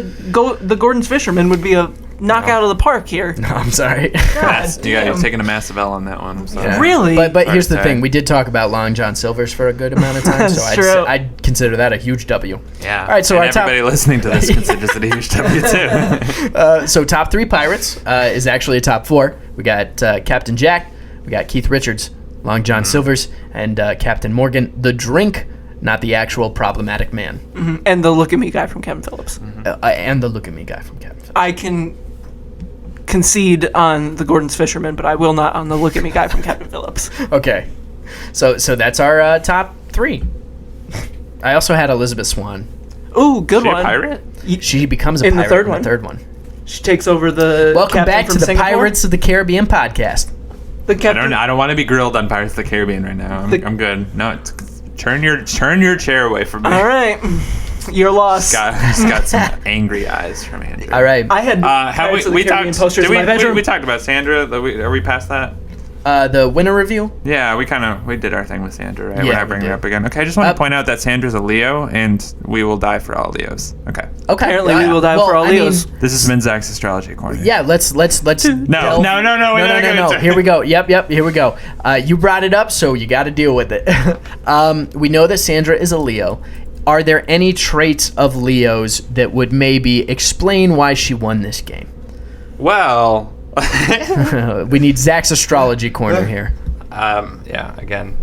Gordon's fisherman would be a knockout of the park here. No, I'm sorry. You guys taking a massive L on that one. I'm sorry. Yeah. Really? But here's the Alright, thing: sorry. we did talk about Long John Silver's for a good amount of time, so That's true. I'd consider that a huge W. Yeah. All right, so and our top- everybody listening to this considers it a huge W too. So top 3 pirates is actually a top 4. We got Captain Jack, we got Keith Richards, Long John Silver's, and Captain Morgan. The drink, not the actual problematic man, And the look at me guy from Captain Phillips. and the look at me guy from Captain Phillips. I can concede on the Gordon's Fisherman, but I will not on the Look at Me guy from Captain Phillips. Okay. So that's our top 3. I also had Elizabeth Swann. Ooh, good one. A pirate? She becomes a In the pirate third in the third one. She takes over the Welcome captain back from to the Singapore. Pirates of the Caribbean podcast. The captain. I don't want to be grilled on Pirates of the Caribbean right now. I'm good. No, turn your chair away from me. All right. You're lost. He's got some angry eyes from Andrew. All right. I had Pirates of the Caribbean posters in my bedroom. We talked about Sandra. Are we past that? The winner review? Yeah, we did our thing with Sandra, right? Yeah, We're not bringing we it did. up again. Okay, I just want to point out that Sandra's a Leo, and we will die for all Leos. Okay. Apparently, we will die for all Leos. This is Minzak's Astrology Corner. Yeah, let's No. Here we go. Yep, here we go. You brought it up, so you got to deal with it. We know that Sandra is a Leo. Are there any traits of Leos that would maybe explain why she won this game? Well, We need Zach's Astrology Corner here. yeah. Again,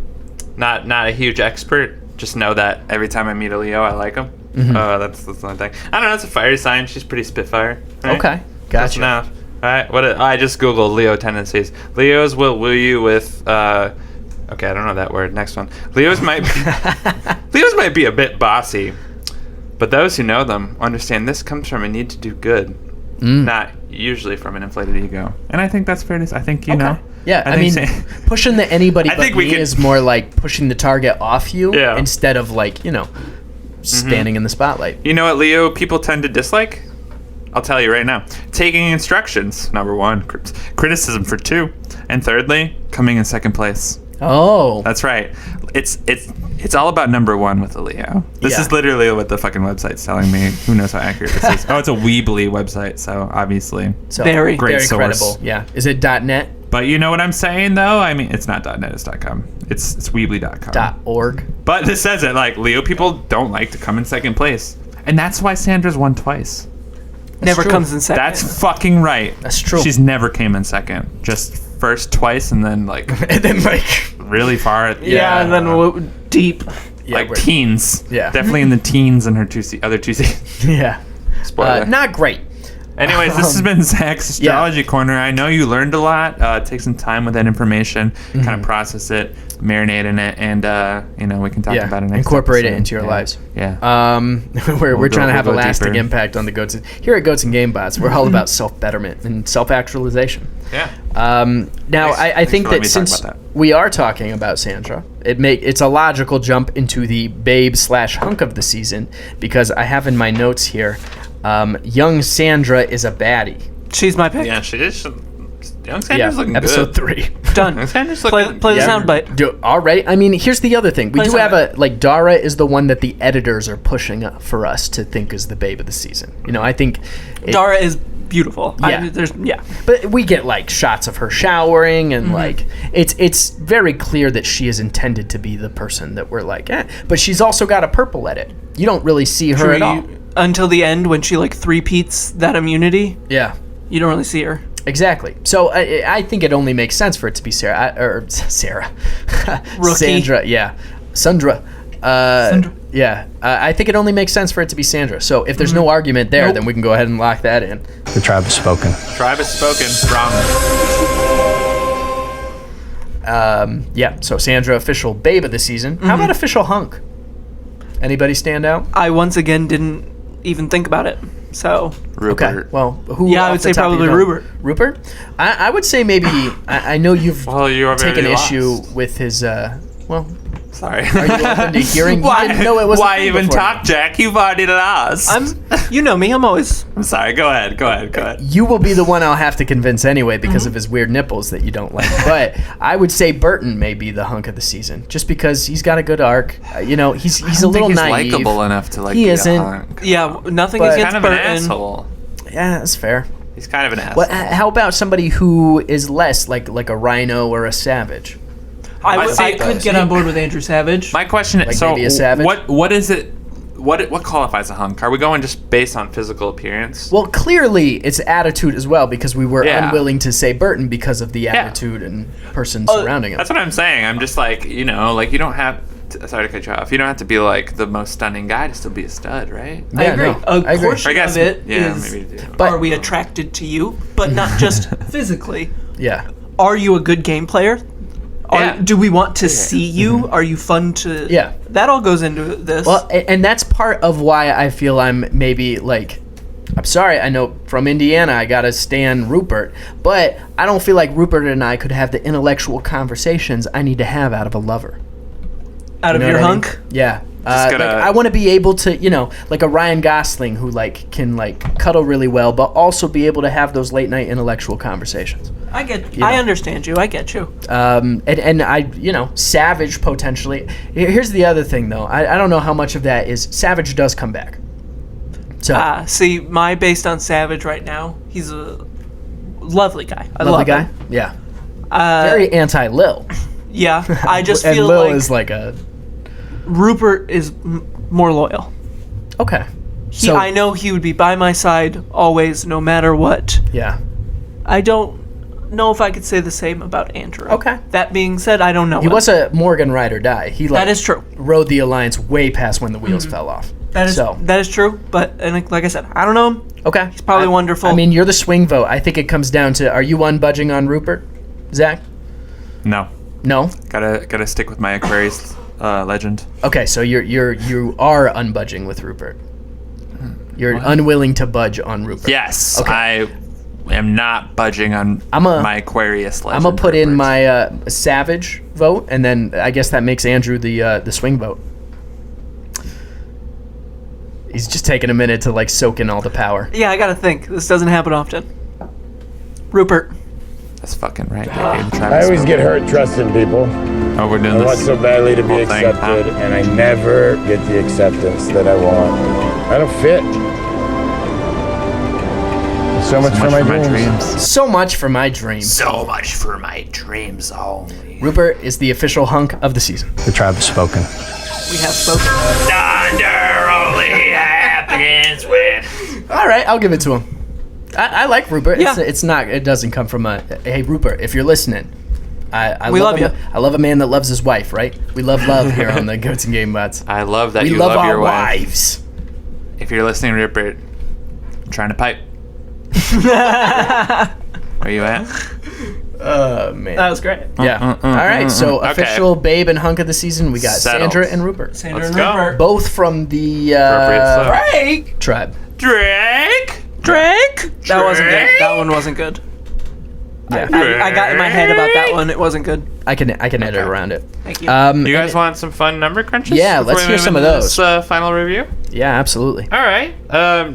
not a huge expert. Just know that every time I meet a Leo, I like him. That's the only thing. I don't know. It's a fire sign. She's pretty spitfire. Right? Okay, Close gotcha. enough. All right. I just googled Leo tendencies. Leos will woo you with. Okay, I don't know that word. Next one. Leos might be a bit bossy, but those who know them understand this comes from a need to do good, not usually from an inflated ego. And I think that's fair to say. I think you know. Yeah, I mean, pushing the anybody I but think we me could- is more like pushing the target off you Yeah. instead of like, standing in the spotlight. You know what Leo people tend to dislike? I'll tell you right now. Taking instructions, number 1. Criticism for 2. And thirdly, coming in second place. Oh. That's right. It's all about number 1 with a Leo. This Yeah. is literally what the fucking website's telling me. Who knows how accurate this is? Oh, it's a Weebly website, so obviously. So, Very Great source. credible. Yeah. Is it .net? But you know what I'm saying, though? I mean, it's not .net, it's .com. It's Weebly.com. .org? But this says it, like, Leo people don't like to come in second place. And that's why Sandra's won twice. Never true. comes in second. That's fucking right. That's true. She's never came in second. Just first twice and then, like, And then like... really far. yeah, and then deep. Yeah, like teens. Yeah. Definitely in the teens in her other two seasons. Yeah. Spoiler. Not great. Anyways, this has been Zach's Astrology Corner. I know you learned a lot. Take some time with that information, kind of process it, marinate in it, and we can talk about it next Incorporate it episode. into your lives. Yeah. We're trying to have a we'll go lasting deeper. impact on the Goats. Here at Goats and Game Bots, we're all about self-betterment and self-actualization. Yeah. Now, Thanks. I think Thanks for letting that me talk since about that. we are talking about Sandra, it's a logical jump into the babe/hunk of the season, because I have in my notes here, young Sandra is a baddie. She's my pick. Yeah, she is. Young Sandra's looking episode good. 3. Done. Young Sandra's Play looking the soundbite. Already, I mean, here's the other thing. We Play do have soundbite. Dara is the one that the editors are pushing up for us to think is the babe of the season. I think Dara is beautiful. Yeah. But we get like shots of her showering and like it's very clear that she is intended to be the person that we're like, but she's also got a purple edit. You don't really see her at all. Until the end when she like three-peats that immunity. Yeah. You don't really see her. Exactly. So I think it only makes sense for it to be Sarah. Rookie. Sandra. Yeah. Sandra. Yeah. I think it only makes sense for it to be Sandra. So if there's no argument there, then we can go ahead and lock that in. The tribe has spoken. Tribe has spoken. Wrong. Yeah. So Sandra, official babe of the season. How about official hunk? Anybody stand out? I once again didn't even think about it. So Rubert. Okay. Well, who? Yeah, I off would the say top of your probably dome? Rubert. Rupert? I would say maybe. I know you've Well, you are taken very issue lost. with his. Sorry. Are you open to hearing? Why? You didn't know it was. a Why thing even before talk, now. Jack? You've already lost. you know me, I'm always I'm sorry. Go ahead. You will be the one I'll have to convince anyway because of his weird nipples that you don't like. But I would say Burton may be the hunk of the season, just because he's got a good arc. He's a little he's naive. likable enough to like. He be a isn't. hunk. yeah, nothing But- against Kind of an Burton. asshole. Yeah, that's fair. He's kind of an asshole. Well, how about somebody who is less like a rhino or a savage? I could get on board with Andrew Savage. My question is, so maybe a savage? what is it? What qualifies a hunk? Are we going just based on physical appearance? Well, clearly it's attitude as well, because we were Yeah. unwilling to say Burton because of the attitude and person surrounding him. That's what I'm saying. I'm just like, you don't have. sorry to cut you off. You don't have to be like the most stunning guy to still be a stud, right? I agree. No, I agree. Portion I guess, of it yeah, is, maybe you do. But- are we attracted to you? But not just physically. Yeah. Are you a good game player? Yeah. Do we want to see you? Are you fun to... Yeah. That all goes into this. Well, and that's part of why I feel I'm maybe like, I'm sorry, I know from Indiana I gotta stan Rupert, but I don't feel like Rupert and I could have the intellectual conversations I need to have out of a lover. Out of You know your what I mean? hunk? Yeah. Just gotta- like, I want to be able to, like a Ryan Gosling who like can like cuddle really well, but also be able to have those late night intellectual conversations. I understand you. I get you. And I, Savage potentially. Here's the other thing though. I don't know how much of that is Savage does come back. So See, my based on Savage right now, he's a lovely guy. I lovely love guy. him. Yeah. Very anti-Lil. Yeah, I just and feel Lil like is like a Rupert is more loyal. okay. I know he would be by my side always, no matter what. Yeah. I don't know if I could say the same about Andrew. Okay. That being said, I don't know. He was a Morgan ride or die. He like That is true. rode the Alliance way past when the wheels fell off. That is true. But like I said, I don't know him. Okay. He's probably wonderful. I mean, you're the swing vote. I think it comes down to: are you unbudging on Rupert, Zach? No. No. Gotta stick with my Aquarius legend. Okay, so you are unbudging with Rupert. You're unwilling to budge on Rupert. Yes, Okay. I am not budging on my Aquarius legend. I'm gonna put in Rupert. my Savage vote, and then I guess that makes Andrew the swing vote. He's just taking a minute to like soak in all the power. yeah, I gotta think. This doesn't happen often. Rupert. That's fucking right. I always get hurt trusting people. Oh, we're doing I this. want so badly to be whole thing, accepted, huh? and I never get the acceptance that I want. I don't fit. So much for my dreams. So much for my dreams. So much for my dreams only. Rupert is the official hunk of the season. The tribe has spoken. We have spoken. Thunder only happens when. All right, I'll give it to him. I like Rupert. Yeah. It's not. It doesn't come from a. Hey, Rupert, if you're listening, We love you. I love a man that loves his wife. Right? We love here on the Goats and Game Bots. I love that We you love love our your wife. wives. If you're listening, Rupert, I'm trying to pipe. Where you at? Oh man. That was great. Yeah. All right. So Okay. official babe and hunk of the season. We got Settled. Sandra and Rupert, Sandra Let's and go. Rupert. both from the Appropriate stuff. Drake. tribe. Drake. Drake. That wasn't good. That one wasn't good. Yeah. I got in my head about that one. It wasn't good. I can edit around it. Thank you. You guys want some fun number crunches? Yeah, before let's we hear move some of into those. This, final review. Yeah, absolutely. All right.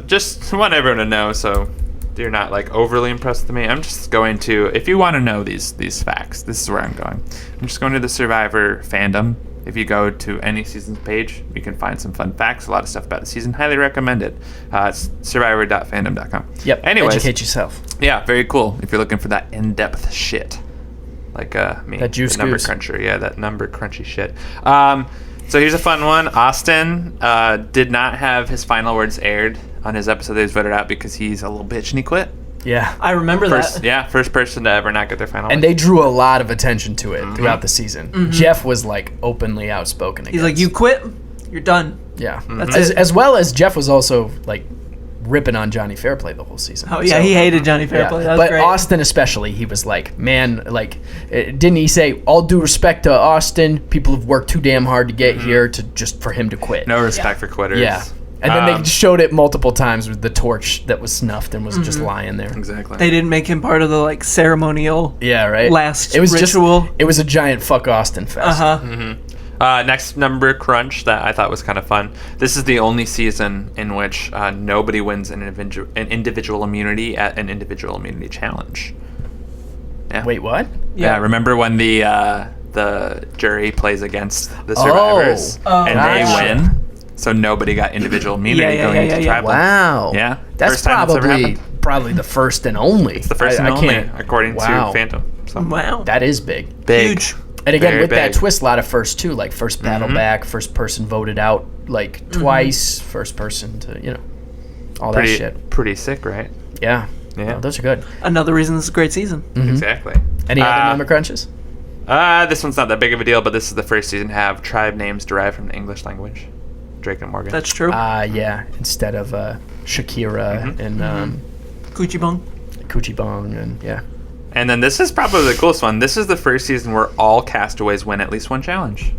Just want everyone to know, so you're not like overly impressed with me. I'm just going to, if you want to know these facts, this is where I'm going. I'm just going to the Survivor fandom. If you go to any season's page, you can find some fun facts, a lot of stuff about the season. Highly recommend it. It's survivor.fandom.com. Yep. Anyways, Educate yourself. yeah, very cool. If you're looking for that in-depth shit, like me, That juice the number goose. cruncher, yeah, that number crunchy shit. So here's a fun one. Austin did not have his final words aired on his episode that he was voted out because he's a little bitch and he quit. Yeah. I remember that. First person to ever not get their final. And words. they drew a lot of attention to it throughout the season. Jeff was like openly outspoken against. He's like, you quit, you're done. Yeah. That's As, it. as well as Jeff was also like ripping on Johnny Fairplay the whole season. Oh yeah, he hated Johnny Fairplay. Yeah. That was But great. Austin especially, he was like, man, like, didn't he say, all due respect to Austin, people have worked too damn hard to get here to just for him to quit. No respect for quitters. Yeah. And then they showed it multiple times with the torch that was snuffed and was just lying there. Exactly. They didn't make him part of the like ceremonial. Yeah, right. Last it was ritual. Just, it was a giant fuck Austin fest. Next number crunch that I thought was kind of fun. This is the only season in which nobody wins an individual immunity at an individual immunity challenge. Yeah. Wait, what? Yeah. Remember when the jury plays against the survivors and gotcha. they win, so nobody got individual immunity going into tribal. Wow. Yeah. That's First time it's ever happened. probably the first and only. It's the first and only, according to Phantom. So Wow. That is big. Huge. And again, Very with that big. twist, a lot of first too, like first battle back, first person voted out like twice, first person to, all that shit. Pretty sick, right? Yeah. Yeah. Oh, those are good. Another reason this is a great season. Exactly. Any other number crunches? This one's not that big of a deal, but this is the first season to have tribe names derived from the English language. Drake and Morgan. That's true. Yeah, instead of Shakira and Kuchibong and yeah. And then this is probably the coolest one. This is the first season where all castaways win at least one challenge.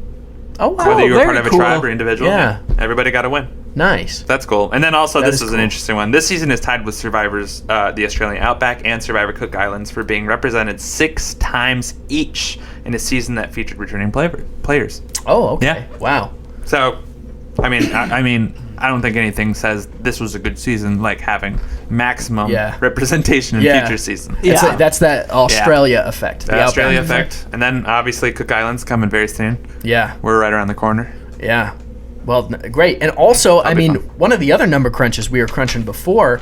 Oh wow! Whether you were very part of a cool. tribe or individual, Yeah. everybody got a win. Nice. That's cool. And then also, That this is is cool. an interesting one. This season is tied with Survivor's the Australian Outback and Survivor Cook Islands for being represented 6 times each in a season that featured returning players. Oh, okay. Yeah. Wow. So, I mean, I don't think anything says this was a good season like having maximum Yeah. representation in Yeah. future seasons. Yeah. That's that Australia effect. The Australia Outback effect. And then obviously Cook Islands coming very soon. Yeah. We're right around the corner. Yeah. Well, great. And also, I be mean, fun. one of the other number crunches we were crunching before,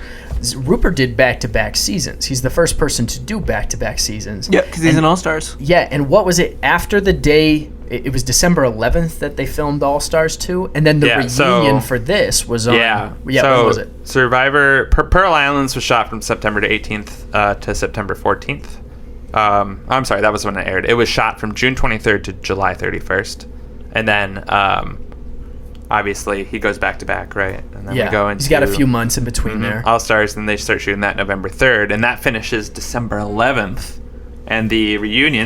Rupert did back-to-back seasons. He's the first person to do back-to-back seasons. Yep, because he's an All-Stars. Yeah, and what was it? After the day, it was December 11th that they filmed All-Stars 2, and then the Yeah, reunion so- for this was on... Yeah. Yeah, So when was it? Survivor Pearl Islands was shot from September to 18th to September 14th. I'm sorry, that was when it aired. It was shot from June 23rd to July 31st, and then obviously he goes back to back, right? And then Yeah, we go into he's got a few months in between there. All Stars, and they start shooting that November 3rd, and that finishes December 11th, and the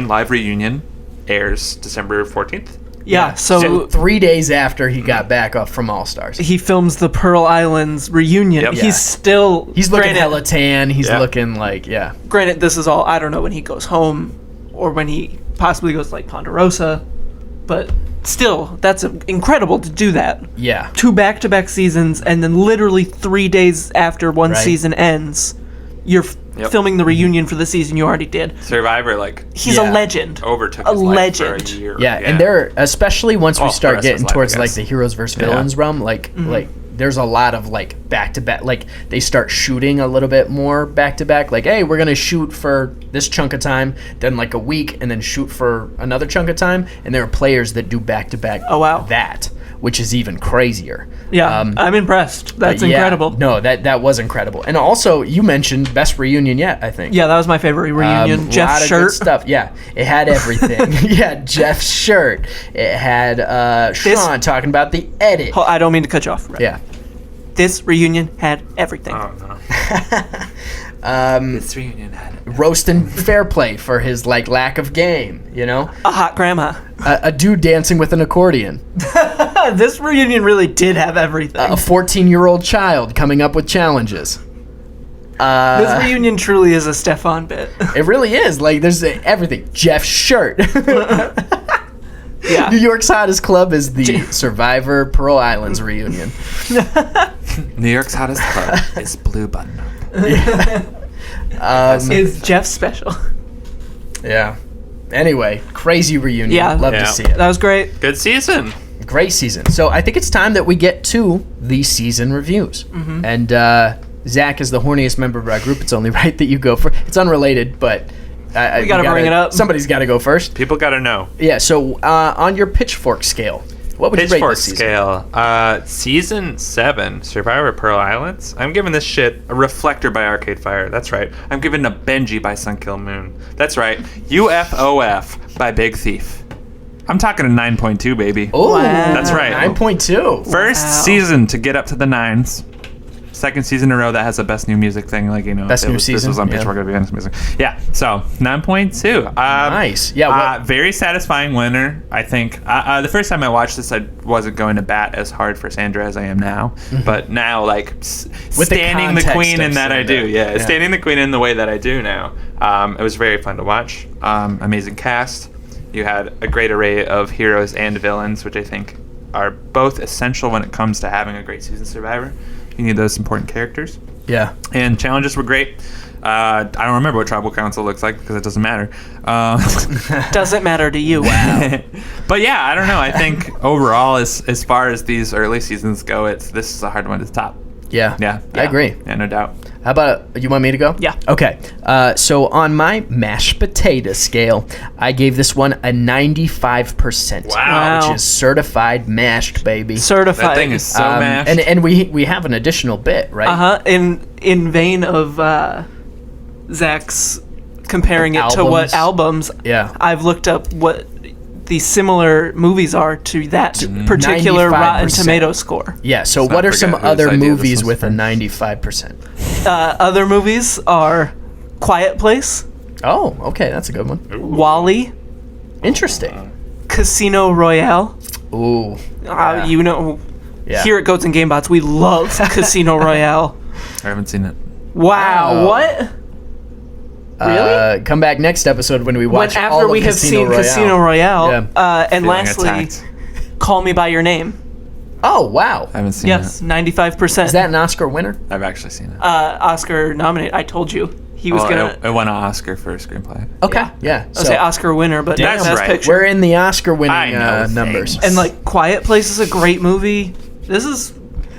live reunion, airs December 14th. Yeah, so 3 days after he got back off from All-Stars. he films the Pearl Islands reunion. Yep. Yeah. He's still... He's looking granted, hella tan. He's Yeah. looking like, yeah. Granted, this is all... I don't know when he goes home or when he possibly goes to, like, Ponderosa. But still, that's incredible to do that. Yeah. 2 back-to-back seasons, and then literally 3 days after one Right. season ends, you're Yep. filming the reunion for the season you already did. Survivor, like, He's Yeah. a legend. overtook A his life legend. for a year. Yeah, and they're, especially once we Oh, the start rest of his getting life, I towards like guess. the heroes versus villains realm, like there's a lot of like back to back, like they start shooting a little bit more back to back. Like, hey, we're gonna shoot for this chunk of time, then like a week, and then shoot for another chunk of time. And there are players that do back to back. Oh, wow. that, which is even crazier. Yeah, I'm impressed. That's Yeah, incredible. No, that was incredible. And also, you mentioned best reunion yet, I think. Yeah, that was my favorite reunion. Jeff's lot of shirt. good stuff. Yeah, it had everything. Yeah, Jeff's shirt. It had Sean talking about the edit. Oh, I don't mean to cut you off. Right. Yeah. This reunion had everything. Oh, no. This reunion had it. Roasting fair play for his like lack of game, you know? A hot grandma. A dude dancing with an accordion. This reunion really did have everything. A 14-year-old child coming up with challenges. This reunion truly is a Stefan bit. It really is. Like, there's everything. Jeff's shirt. Yeah. New York's hottest club is the Survivor Pearl Islands reunion. New York's hottest club is Blue Button. Is Jeff special? Yeah. Anyway, crazy reunion. Yeah. Love Yeah. to see it. That was great. Good season. Great season. So I think it's time that we get to the season reviews. Mm-hmm. And Zach is the horniest member of our group. It's only right that you go first. It's unrelated, but We gotta bring it up. Somebody's got to go first. People got to know. Yeah. So on your pitchfork scale, what would you rate Pitchfork this season? scale. Season 7, Survivor Pearl Islands. I'm giving this shit a Reflector by Arcade Fire. That's right. I'm giving a Benji by Sunkill Moon. That's right. UFOF by Big Thief. I'm talking a 9.2, baby. Oh, Wow. That's right. 9.2. First Wow. season to get up to the 9s. Second season in a row that has the best new music thing. Like, you know, Best new this season, was on yeah. Pitchfork of Best Music. Yeah, so 9.2. Nice. Yeah, very satisfying winner, I think. The first time I watched this, I wasn't going to bat as hard for Sandra as I am now. But now, like, With the standing the context queen of in that I Sandra. do. Yeah, Yeah. standing the queen in the way that I do now. It was very fun to watch. Amazing cast. You had a great array of heroes and villains, which I think are both essential when it comes to having a great season Survivor. You need those important characters. Yeah. And challenges were great. I don't remember what Tribal Council looks like because it doesn't matter. Doesn't matter to you. But yeah, I don't know. I think overall, as far as these early seasons go, this is a hard one to top. Yeah. Yeah. I agree. Yeah, no doubt. How about you want me to go? Yeah. Okay. So on my mashed potato scale, I gave this one a 95%. Wow. Which is certified mashed, baby. Certified. That thing is so mashed. And we have an additional bit, right? in vein of Zach's comparing it to what albums. Yeah. I've looked up what the similar movies are to that particular 95%. Rotten Tomato score. Yeah, so Let's what not are some forget whose other idea this movies was with a from. 95%? Other movies are Quiet Place, Oh, okay, that's a good one. Wall-E, Interesting. Casino Royale. Ooh. You know, Yeah. here at Goats and Gamebots, we love Casino Royale. I haven't seen it. Wow, Oh. what? Really? Come back next episode when we watch After all of we have Casino seen Royale. Casino Royale. Yeah. And Feeling lastly, attacked. Call Me By Your Name. Oh, wow. I haven't seen Yes, it. 95%. Is that an Oscar winner? I've actually seen it. Oscar nominated? I told you. He was gonna... It won an Oscar for screenplay. Okay, yeah. I'll say Oscar winner, but That's Best right. Picture. We're in the Oscar I winning know numbers. things. And like Quiet Place is a great movie. This is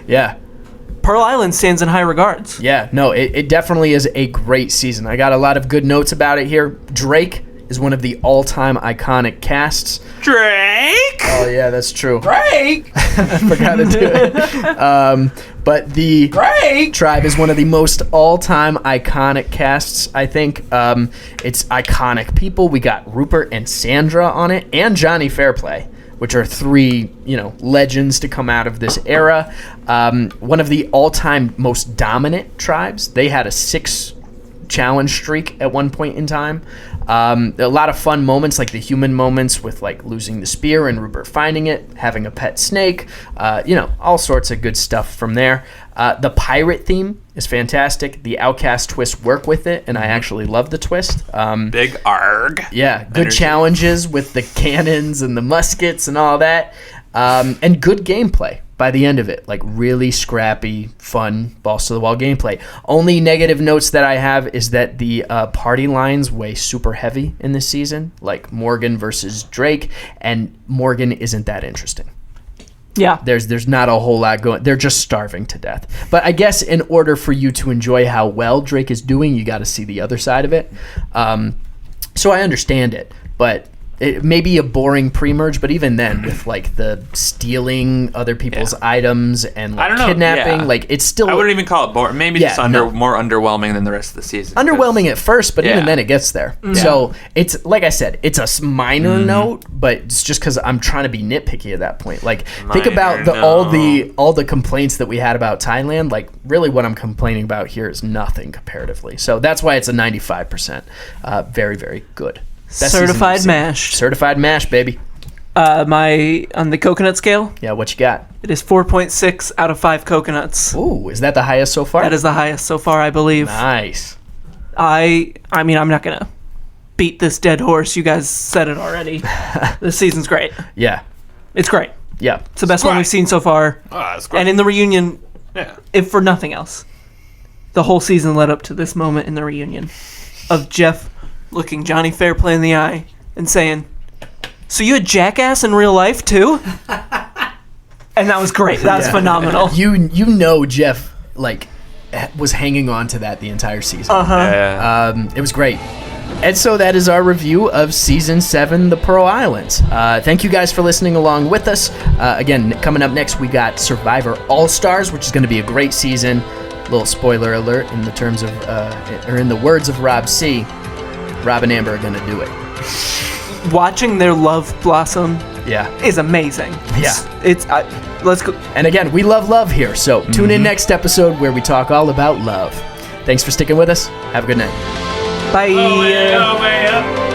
Yeah. Pearl Island stands in high regards. Yeah, no, it definitely is a great season. I got a lot of good notes about it here. Drake is one of the all-time iconic casts. Drake. Oh, yeah, that's true. Drake. I forgot to do it. But the Drake Tribe is one of the most all-time iconic casts, I think. It's iconic people. We got Rupert and Sandra on it, and Johnny Fairplay, which are three, legends to come out of this era. One of the all-time most dominant tribes. They had a 6-challenge streak at one point in time. A lot of fun moments, like the human moments with like losing the spear and Rupert finding it, having a pet snake, all sorts of good stuff from there. The pirate theme is fantastic. The Outcast twist work with it, and I actually love the twist. Big arg. Yeah, good Energy. challenges with the cannons and the muskets and all that. And good gameplay by the end of it. Like really scrappy, fun, balls to the wall gameplay. Only negative notes that I have is that the party lines weigh super heavy in this season. Like Morgan versus Drake, and Morgan isn't that interesting. Yeah. There's not a whole lot going. They're just starving to death. But I guess in order for you to enjoy how well Drake is doing, you got to see the other side of it. So I understand it, but it may be a boring pre-merge. But even then, with like the stealing other people's items and like I don't know, kidnapping, yeah. like it's still I wouldn't even call it boring. Maybe Yeah, just no. more underwhelming than the rest of the season. underwhelming at first, but even Yeah. then it gets there. So it's like I said, it's a minor note, but it's just because I'm trying to be nitpicky at that point. Like think about all the complaints that we had about Thailand. Like really, what I'm complaining about here is nothing comparatively. So that's why it's a 95%. Very, very good. Best season Certified we've seen. mashed. Certified mash, baby. On the coconut scale, Yeah, what you got? it is 4.6 out of 5 coconuts. Ooh, is that the highest so far? That is the highest so far, I believe. nice. I mean, I'm not gonna beat this dead horse. You guys said it already. This season's great. Yeah, It's great. yeah. It's the best one we've seen so far. And in the reunion, if for nothing else, the whole season led up to this moment in the reunion of Jeff looking Johnny Fairplay in the eye and saying, "So you a jackass in real life too?" And that was great. That was phenomenal. You know Jeff like was hanging on to that the entire season. It was great. And so that is our review of Season 7, The Pearl Islands. Thank you guys for listening along with us. Again, coming up next, we got Survivor All-Stars, which is going to be a great season. Little spoiler alert in the terms of, or in the words of Rob C. Rob and Amber are going to do it. Watching their love blossom Yeah. is amazing. Yeah. It's let's go. And again, we love love here. So tune in next episode where we talk all about love. Thanks for sticking with us. Have a good night. Bye. Oh, man.